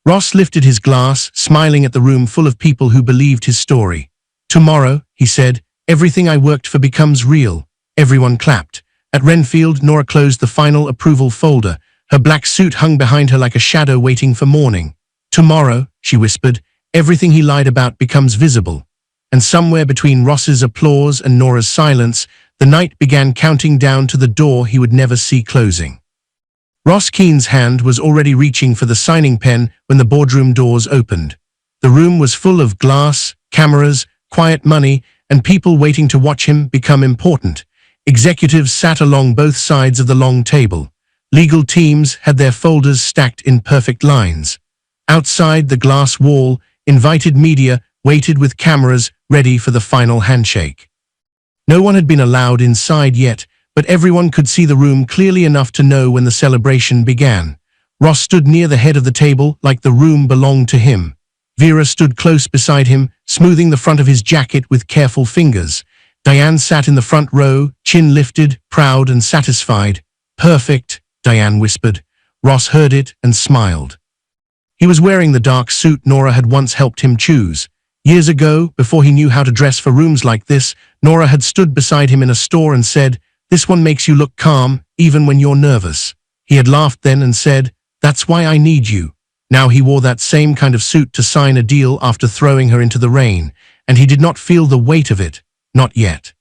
Ross lifted his glass, smiling at the room full of people who believed his story. "Tomorrow," he said, "everything I worked for becomes real." Everyone clapped. At Renfield, Nora closed the final approval folder. Her black suit hung behind her like a shadow waiting for morning. "Tomorrow," she whispered, "everything he lied about becomes visible." And somewhere between Ross's applause and Nora's silence, the night began counting down to the door he would never see closing. Ross Keane's hand was already reaching for the signing pen when the boardroom doors opened. The room was full of glass, cameras, quiet money, and people waiting to watch him become important. Executives sat along both sides of the long table. Legal teams had their folders stacked in perfect lines. Outside the glass wall, invited media waited with cameras ready for the final handshake. No one had been allowed inside yet, but everyone could see the room clearly enough to know when the celebration began. Ross stood near the head of the table like the room belonged to him. Vera stood close beside him, smoothing the front of his jacket with careful fingers. Diane sat in the front row, chin lifted, proud and satisfied. "Perfect," Diane whispered. Ross heard it and smiled. He was wearing the dark suit Nora had once helped him choose. Years ago, before he knew how to dress for rooms like this, Nora had stood beside him in a store and said, "This one makes you look calm, even when you're nervous." He had laughed then and said, "That's why I need you." Now he wore that same kind of suit to sign a deal after throwing her into the rain, and he did not feel the weight of it. Not yet.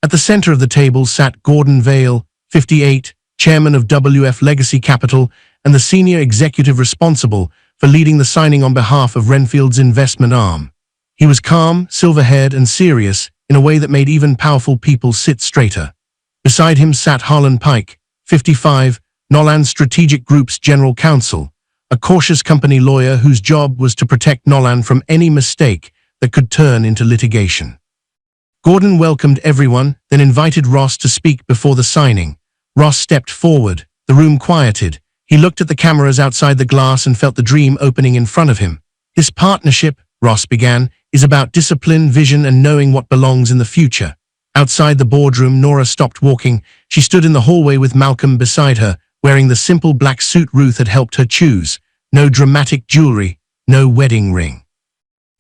At the center of the table sat Gordon Vale, 58, chairman of WF Legacy Capital and the senior executive responsible for leading the signing on behalf of Renfield's investment arm. He was calm, silver-haired, and serious in a way that made even powerful people sit straighter. Beside him sat Harlan Pike, 55, Nolan Strategic Group's general counsel, a cautious company lawyer whose job was to protect Nolan from any mistake that could turn into litigation. Gordon welcomed everyone, then invited Ross to speak before the signing. Ross stepped forward. The room quieted. He looked at the cameras outside the glass and felt the dream opening in front of him. "This partnership," Ross began, "is about discipline, vision, and knowing what belongs in the future." Outside the boardroom, Nora stopped walking. She stood in the hallway with Malcolm beside her, wearing the simple black suit Ruth had helped her choose. No dramatic jewelry, no wedding ring.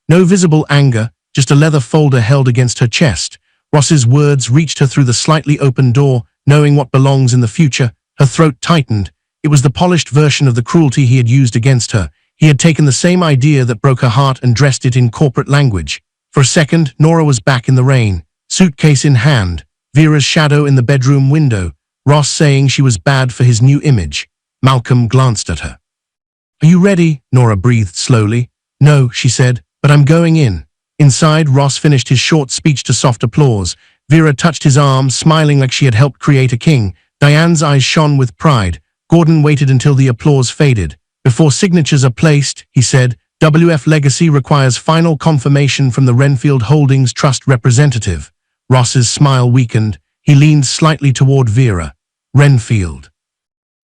No visible anger, just a leather folder held against her chest. Ross's words reached her through the slightly open door. "Knowing what belongs in the future." Her throat tightened. It was the polished version of the cruelty he had used against her. He had taken the same idea that broke her heart and dressed it in corporate language. For a second, Nora was back in the rain, suitcase in hand, Vera's shadow in the bedroom window, Ross saying she was bad for his new image. Malcolm glanced at her. "Are you ready?" Nora breathed slowly. "No," she said, "but I'm going in." Inside, Ross finished his short speech to soft applause. Vera touched his arm, smiling like she had helped create a king. Diane's eyes shone with pride. Gordon waited until the applause faded. "Before signatures are placed," he said, "WF Legacy requires final confirmation from the Renfield Holdings Trust representative." Ross's smile weakened. He leaned slightly toward Vera. "Renfield.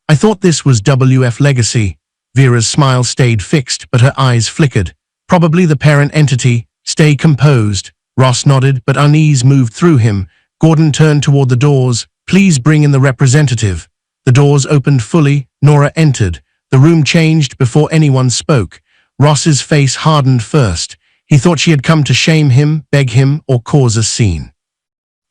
I thought this was WF Legacy." Vera's smile stayed fixed, but her eyes flickered. "Probably the parent entity. Stay composed." Ross nodded, but unease moved through him. Gordon turned toward the doors. "Please bring in the representative." The doors opened fully. Nora entered. The room changed before anyone spoke. Ross's face hardened first. He thought she had come to shame him, beg him, or cause a scene.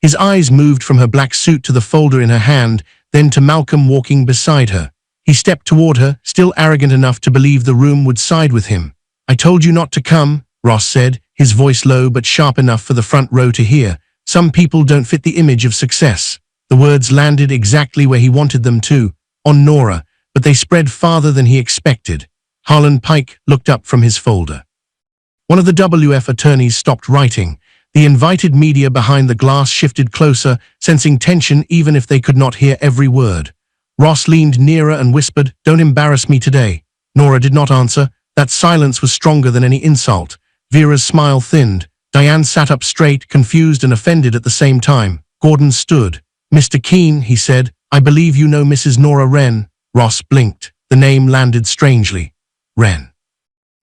His eyes moved from her black suit to the folder in her hand, then to Malcolm walking beside her. He stepped toward her, still arrogant enough to believe the room would side with him. I told you not to come, Ross said, his voice low but sharp enough for the front row to hear. Some people don't fit the image of success. The words landed exactly where he wanted them to, on Nora, but they spread farther than he expected. Harlan Pike looked up from his folder. One of the WF attorneys stopped writing. The invited media behind the glass shifted closer, sensing tension even if they could not hear every word. Ross leaned nearer and whispered, "Don't embarrass me today." Nora did not answer. That silence was stronger than any insult. Vera's smile thinned. Diane sat up straight, confused and offended at the same time. Gordon stood. "Mr. Keene," he said, "I believe you know Mrs. Nora Wren." Ross blinked. The name landed strangely. "Wren,"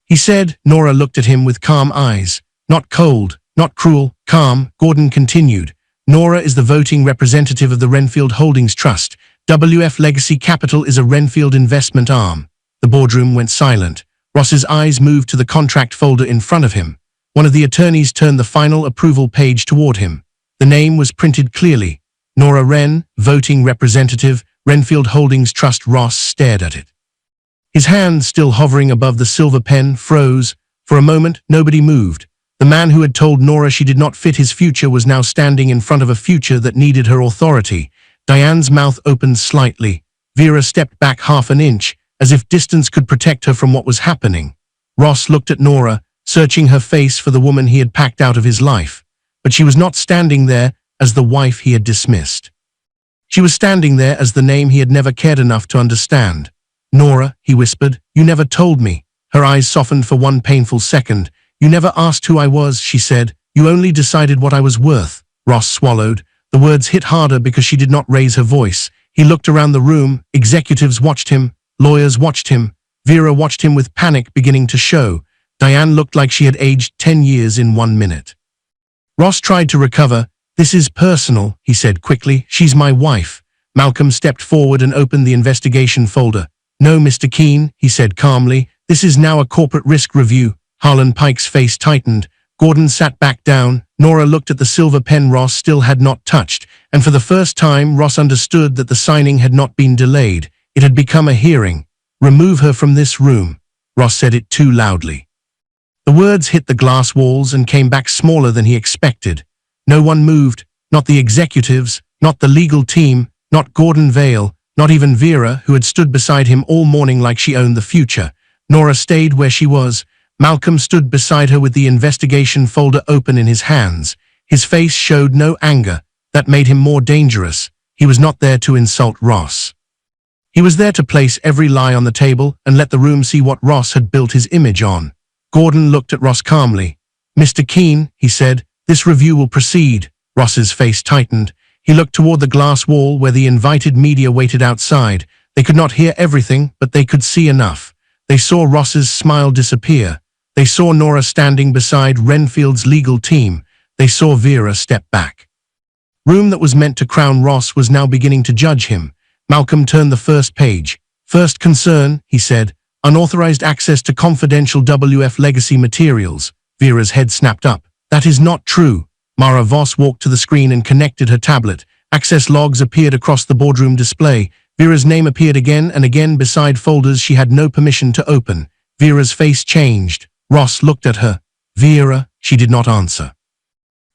he said. Nora looked at him with calm eyes. Not cold, not cruel, calm. Gordon continued. "Nora is the voting representative of the Renfield Holdings Trust. WF Legacy Capital is a Renfield investment arm." The boardroom went silent. Ross's eyes moved to the contract folder in front of him. One of the attorneys turned the final approval page toward him. The name was printed clearly. Nora Wren, voting representative, Renfield Holdings Trust. Ross stared at it. His hand, still hovering above the silver pen, froze. For a moment, nobody moved. The man who had told Nora she did not fit his future was now standing in front of a future that needed her authority. Diane's mouth opened slightly. Vera stepped back half an inch, as if distance could protect her from what was happening. Ross looked at Nora, searching her face for the woman he had packed out of his life. But she was not standing there as the wife he had dismissed. She was standing there as the name he had never cared enough to understand. "Nora," he whispered, "you never told me." Her eyes softened for one painful second. "You never asked who I was," she said. "You only decided what I was worth." Ross swallowed. The words hit harder because she did not raise her voice. He looked around the room. Executives watched him. Lawyers watched him. Vera watched him with panic beginning to show. Diane looked like she had aged 10 years in 1 minute. Ross tried to recover. "This is personal," he said quickly. "She's my wife." Malcolm stepped forward and opened the investigation folder. "No, Mr. Keene," he said calmly. "This is now a corporate risk review." Harlan Pike's face tightened. Gordon sat back down. Nora looked at the silver pen Ross still had not touched, and for the first time Ross understood that the signing had not been delayed. It had become a hearing. "Remove her from this room." Ross said it too loudly. The words hit the glass walls and came back smaller than he expected. No one moved, not the executives, not the legal team, not Gordon Vale, not even Vera, who had stood beside him all morning like she owned the future. Nora stayed where she was. Malcolm stood beside her with the investigation folder open in his hands. His face showed no anger. That made him more dangerous. He was not there to insult Ross. He was there to place every lie on the table and let the room see what Ross had built his image on. Gordon looked at Ross calmly. "Mr. Keene," he said, "this review will proceed." Ross's face tightened. He looked toward the glass wall where the invited media waited outside. They could not hear everything, but they could see enough. They saw Ross's smile disappear. They saw Nora standing beside Renfield's legal team. They saw Vera step back. Room that was meant to crown Ross was now beginning to judge him. Malcolm turned the first page. "First concern," he said, "unauthorized access to confidential WF legacy materials." Vera's head snapped up. "That is not true." Mara Voss walked to the screen and connected her tablet. Access logs appeared across the boardroom display. Vera's name appeared again and again beside folders she had no permission to open. Vera's face changed. Ross looked at her. "Vera," she did not answer.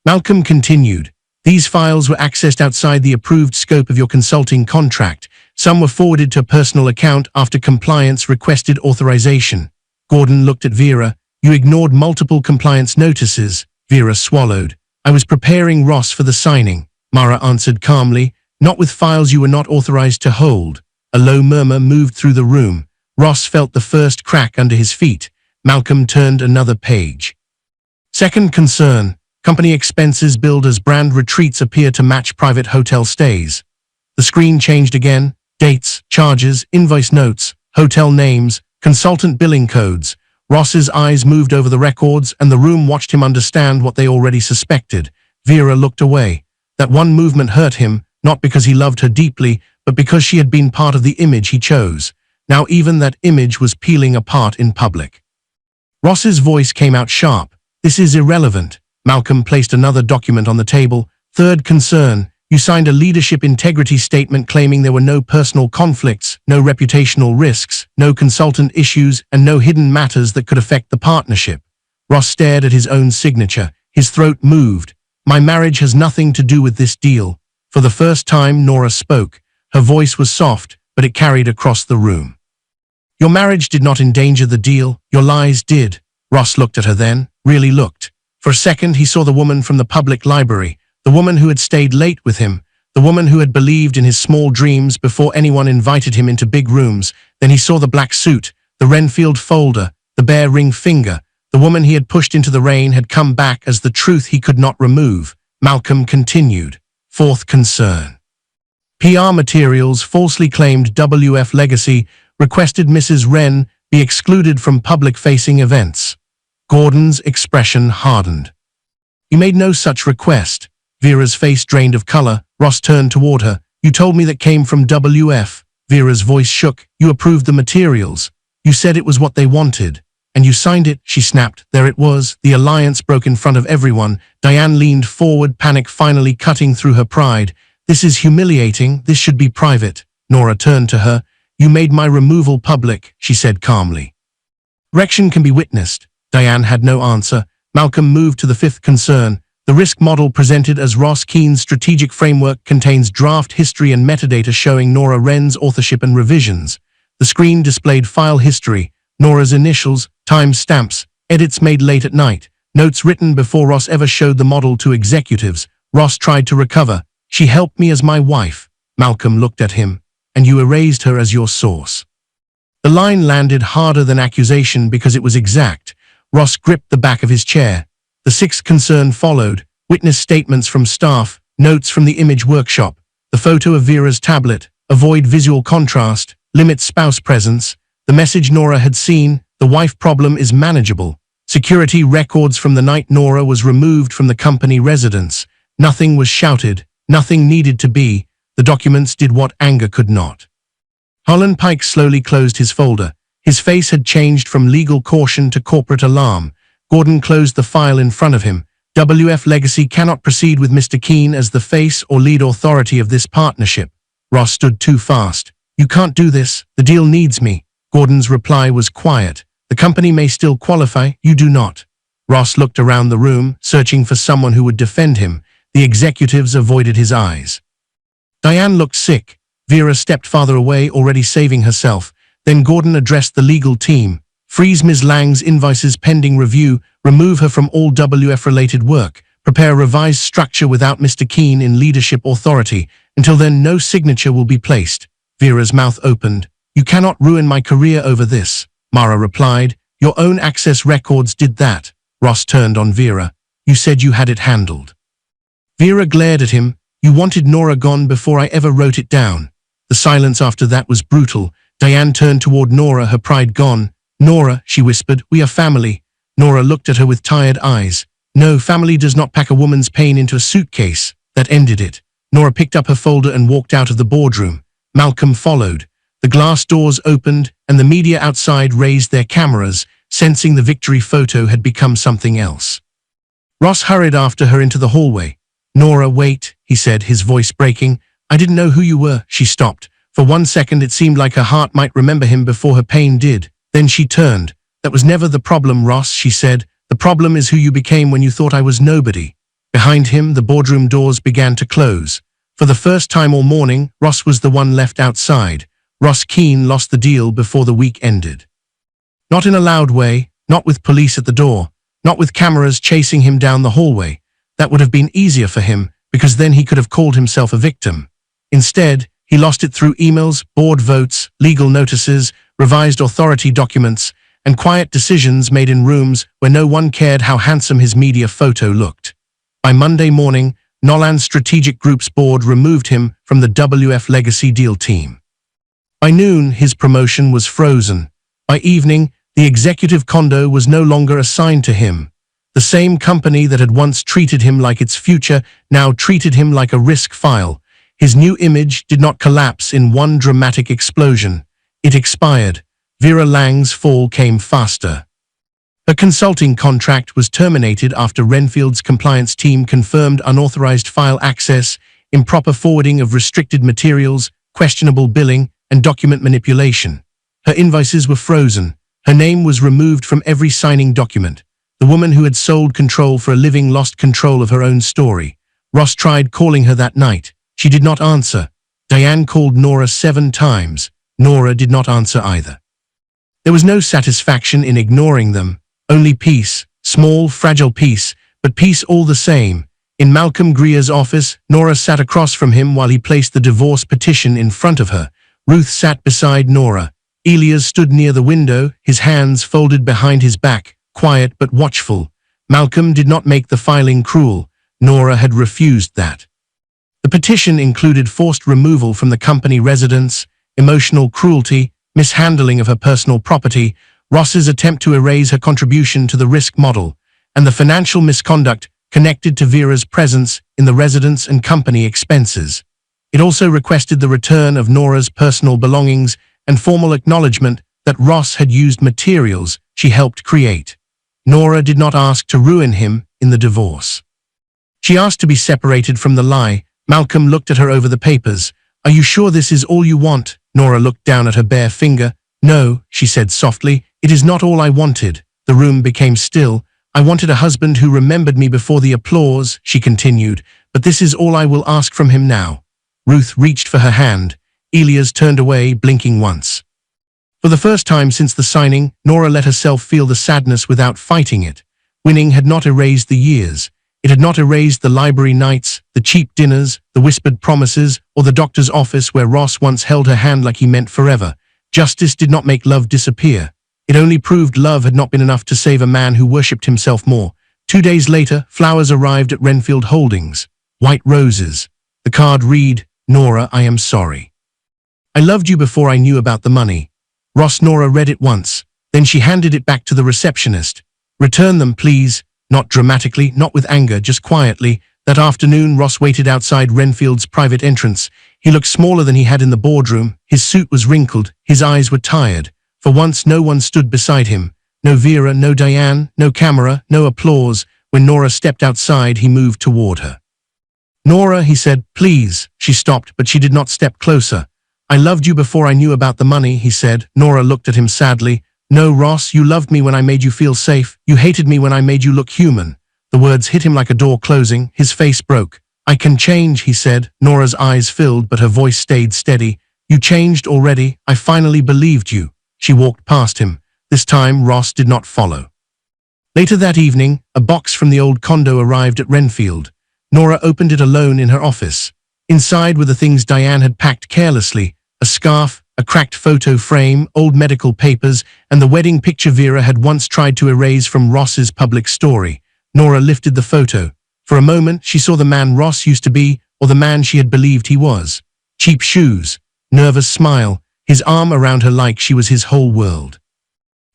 Malcolm continued. "These files were accessed outside the approved scope of your consulting contract. Some were forwarded to a personal account after compliance requested authorization." Gordon looked at Vera. "You ignored multiple compliance notices." Vera swallowed. "I was preparing Ross for the signing," Mara answered calmly. "Not with files you were not authorized to hold." A low murmur moved through the room. Ross felt the first crack under his feet. Malcolm turned another page. Second concern. Company expenses billed as brand retreats appear to match private hotel stays. The screen changed again. Dates, charges, invoice notes, hotel names, consultant billing codes. Ross's eyes moved over the records and the room watched him understand what they already suspected. Vera looked away. That one movement hurt him, not because he loved her deeply, but because she had been part of the image he chose. Now even that image was peeling apart in public. Ross's voice came out sharp. "This is irrelevant." Malcolm placed another document on the table. "Third concern. You signed a leadership integrity statement claiming there were no personal conflicts, no reputational risks, no consultant issues, and no hidden matters that could affect the partnership. Ross stared at his own signature. His throat moved. My marriage has nothing to do with this deal. For the first time, Nora spoke. Her voice was soft, but it carried across the room. Your marriage did not endanger the deal. Your lies did. Ross looked at her then, really looked. For a second, he saw the woman from the public library, the woman who had stayed late with him, the woman who had believed in his small dreams before anyone invited him into big rooms. Then he saw the black suit, the Renfield folder, the bare ring finger. The woman he had pushed into the rain had come back as the truth he could not remove. Malcolm continued. Fourth concern. PR materials falsely claimed WF Legacy requested Mrs. Wren be excluded from public-facing events. Gordon's expression hardened. You made no such request. Vera's face drained of color. Ross turned toward her. You told me that came from WF. Vera's voice shook. You approved the materials. You said it was what they wanted. And you signed it, she snapped. There it was. The alliance broke in front of everyone. Diane leaned forward, panic finally cutting through her pride. This is humiliating. This should be private. Nora turned to her. You made my removal public, she said calmly. Correction can be witnessed. Diane had no answer. Malcolm moved to the fifth concern. The risk model presented as Ross Keene's strategic framework contains draft history and metadata showing Nora Wren's authorship and revisions. The screen displayed file history, Nora's initials, time stamps, edits made late at night, notes written before Ross ever showed the model to executives. Ross tried to recover. She helped me as my wife. Malcolm looked at him. And you erased her as your source. The line landed harder than accusation because it was exact. Ross gripped the back of his chair. The sixth concern followed. Witness statements from staff, notes from the image workshop, the photo of Vera's tablet, avoid visual contrast, limit spouse presence, the message Nora had seen, the wife problem is manageable. Security records from the night Nora was removed from the company residence. Nothing was shouted, nothing needed to be. The documents did what anger could not. Holland Pike slowly closed his folder. His face had changed from legal caution to corporate alarm. Gordon closed the file in front of him. WF Legacy cannot proceed with Mr. Keene as the face or lead authority of this partnership. Ross stood too fast. You can't do this. The deal needs me. Gordon's reply was quiet. The company may still qualify. You do not. Ross looked around the room, searching for someone who would defend him. The executives avoided his eyes. Diane looked sick. Vera stepped farther away, already saving herself. Then Gordon addressed the legal team. Freeze Ms. Lang's invoices pending review. Remove her from all WF-related work. Prepare a revised structure without Mr. Keene in leadership authority. Until then, no signature will be placed. Vera's mouth opened. You cannot ruin my career over this. Mara replied. Your own access records did that. Ross turned on Vera. You said you had it handled. Vera glared at him. You wanted Nora gone before I ever wrote it down. The silence after that was brutal. Diane turned toward Nora, her pride gone. Nora, she whispered, we are family. Nora looked at her with tired eyes. No, family does not pack a woman's pain into a suitcase. That ended it. Nora picked up her folder and walked out of the boardroom. Malcolm followed. The glass doors opened, and the media outside raised their cameras, sensing the victory photo had become something else. Ross hurried after her into the hallway. Nora, wait, he said, his voice breaking. I didn't know who you were. She stopped. For 1 second it seemed like her heart might remember him before her pain did. Then she turned. That was never the problem, Ross, she said. The problem is who you became when you thought I was nobody. Behind him, the boardroom doors began to close. For the first time all morning, Ross was the one left outside. Ross Keene lost the deal before the week ended. Not in a loud way, not with police at the door, not with cameras chasing him down the hallway. That would have been easier for him, because then he could have called himself a victim. Instead, he lost it through emails, board votes, legal notices, revised authority documents, and quiet decisions made in rooms where no one cared how handsome his media photo looked. By Monday morning, Nolan's Strategic Group's board removed him from the WF Legacy deal team. By noon, his promotion was frozen. By evening, the executive condo was no longer assigned to him. The same company that had once treated him like its future now treated him like a risk file. His new image did not collapse in one dramatic explosion. It expired. Vera Lang's fall came faster. Her consulting contract was terminated after Renfield's compliance team confirmed unauthorized file access improper forwarding of restricted materials, questionable billing, and document manipulation. Her invoices were frozen. Her name was removed from every signing document. The woman who had sold control for a living lost control of her own story. Ross tried calling her that night. She did not answer. Diane called Nora 7 times. Nora did not answer either. There was no satisfaction in ignoring them, only peace, small, fragile peace, but peace all the same. In Malcolm Greer's office, Nora sat across from him while he placed the divorce petition in front of her. Ruth sat beside Nora. Elias stood near the window, his hands folded behind his back, quiet but watchful. Malcolm did not make the filing cruel. Nora had refused that. The petition included forced removal from the company residence, emotional cruelty, mishandling of her personal property, Ross's attempt to erase her contribution to the risk model, and the financial misconduct connected to Vera's presence in the residence and company expenses. It also requested the return of Nora's personal belongings and formal acknowledgement that Ross had used materials she helped create. Nora did not ask to ruin him in the divorce. She asked to be separated from the lie. Malcolm looked at her over the papers. "Are you sure this is all you want?" Nora looked down at her bare finger. "No," she said softly, "it is not all I wanted." The room became still. "I wanted a husband who remembered me before the applause," she continued, "but this is all I will ask from him now." Ruth reached for her hand. Elias turned away, blinking once. For the first time since the signing, Nora let herself feel the sadness without fighting it. Winning had not erased the years. It had not erased the library nights, the cheap dinners, the whispered promises, or the doctor's office where Ross once held her hand like he meant forever. Justice did not make love disappear. It only proved love had not been enough to save a man who worshipped himself more. 2 days later, flowers arrived at Renfield Holdings. White roses. The card read, "Nora, I am sorry. I loved you before I knew about the money." Nora read it once. Then she handed it back to the receptionist. "Return them, please." Not dramatically, not with anger, just quietly. That afternoon, Ross waited outside Renfield's private entrance. He looked smaller than he had in the boardroom. His suit was wrinkled. His eyes were tired. For once, no one stood beside him. No Vera, no Diane, no camera, no applause. When Nora stepped outside, he moved toward her. "Nora," he said, "please." She stopped, but she did not step closer. "I loved you before I knew about the money," he said. Nora looked at him sadly. "No, Ross, you loved me when I made you feel safe. You hated me when I made you look human." The words hit him like a door closing. His face broke. "I can change," he said. Nora's eyes filled, but her voice stayed steady. "You changed already. I finally believed you." She walked past him. This time, Ross did not follow. Later that evening, a box from the old condo arrived at Renfield. Nora opened it alone in her office. Inside were the things Diane had packed carelessly: a scarf, a cracked photo frame, old medical papers, and the wedding picture Vera had once tried to erase from Ross's public story. Nora lifted the photo. For a moment, she saw the man Ross used to be, or the man she had believed he was. Cheap shoes, nervous smile, his arm around her like she was his whole world.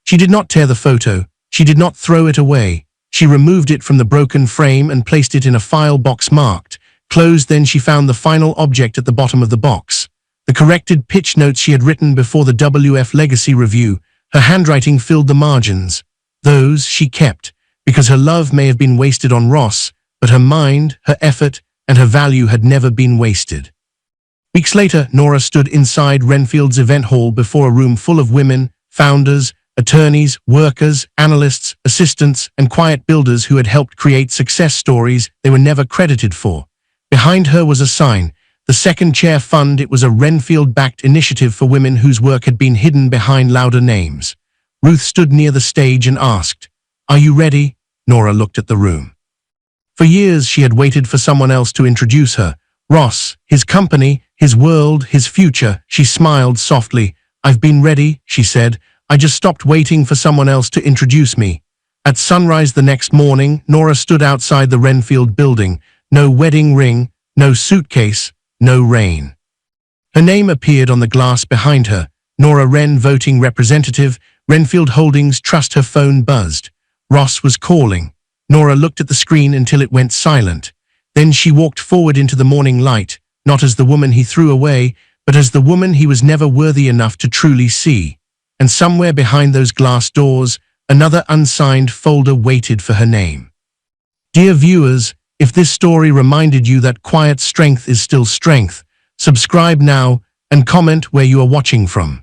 She did not tear the photo. She did not throw it away. She removed it from the broken frame and placed it in a file box marked closed. Then she found the final object at the bottom of the box. The corrected pitch notes she had written before the WF Legacy review. Her handwriting filled the margins. Those she kept, because her love may have been wasted on Ross, but her mind, her effort, and her value had never been wasted. Weeks later, Nora stood inside Renfield's event hall before a room full of women, founders, attorneys, workers, analysts, assistants, and quiet builders who had helped create success stories they were never credited for. Behind her was a sign, the Second Chair Fund. It was a Renfield-backed initiative for women whose work had been hidden behind louder names. Ruth stood near the stage and asked, "Are you ready?" Nora looked at the room. For years she had waited for someone else to introduce her. Ross, his company, his world, his future. She smiled softly. "I've been ready," she said. "I just stopped waiting for someone else to introduce me." At sunrise the next morning, Nora stood outside the Renfield building. No wedding ring, no suitcase, no rain. Her name appeared on the glass behind her. Nora Wren, voting representative, Renfield Holdings Trust. Her phone buzzed. Ross was calling. Nora looked at the screen until it went silent. Then she walked forward into the morning light, not as the woman he threw away, but as the woman he was never worthy enough to truly see. And somewhere behind those glass doors, another unsigned folder waited for her name. Dear viewers, If this story reminded you that quiet strength is still strength, subscribe now and comment where you are watching from.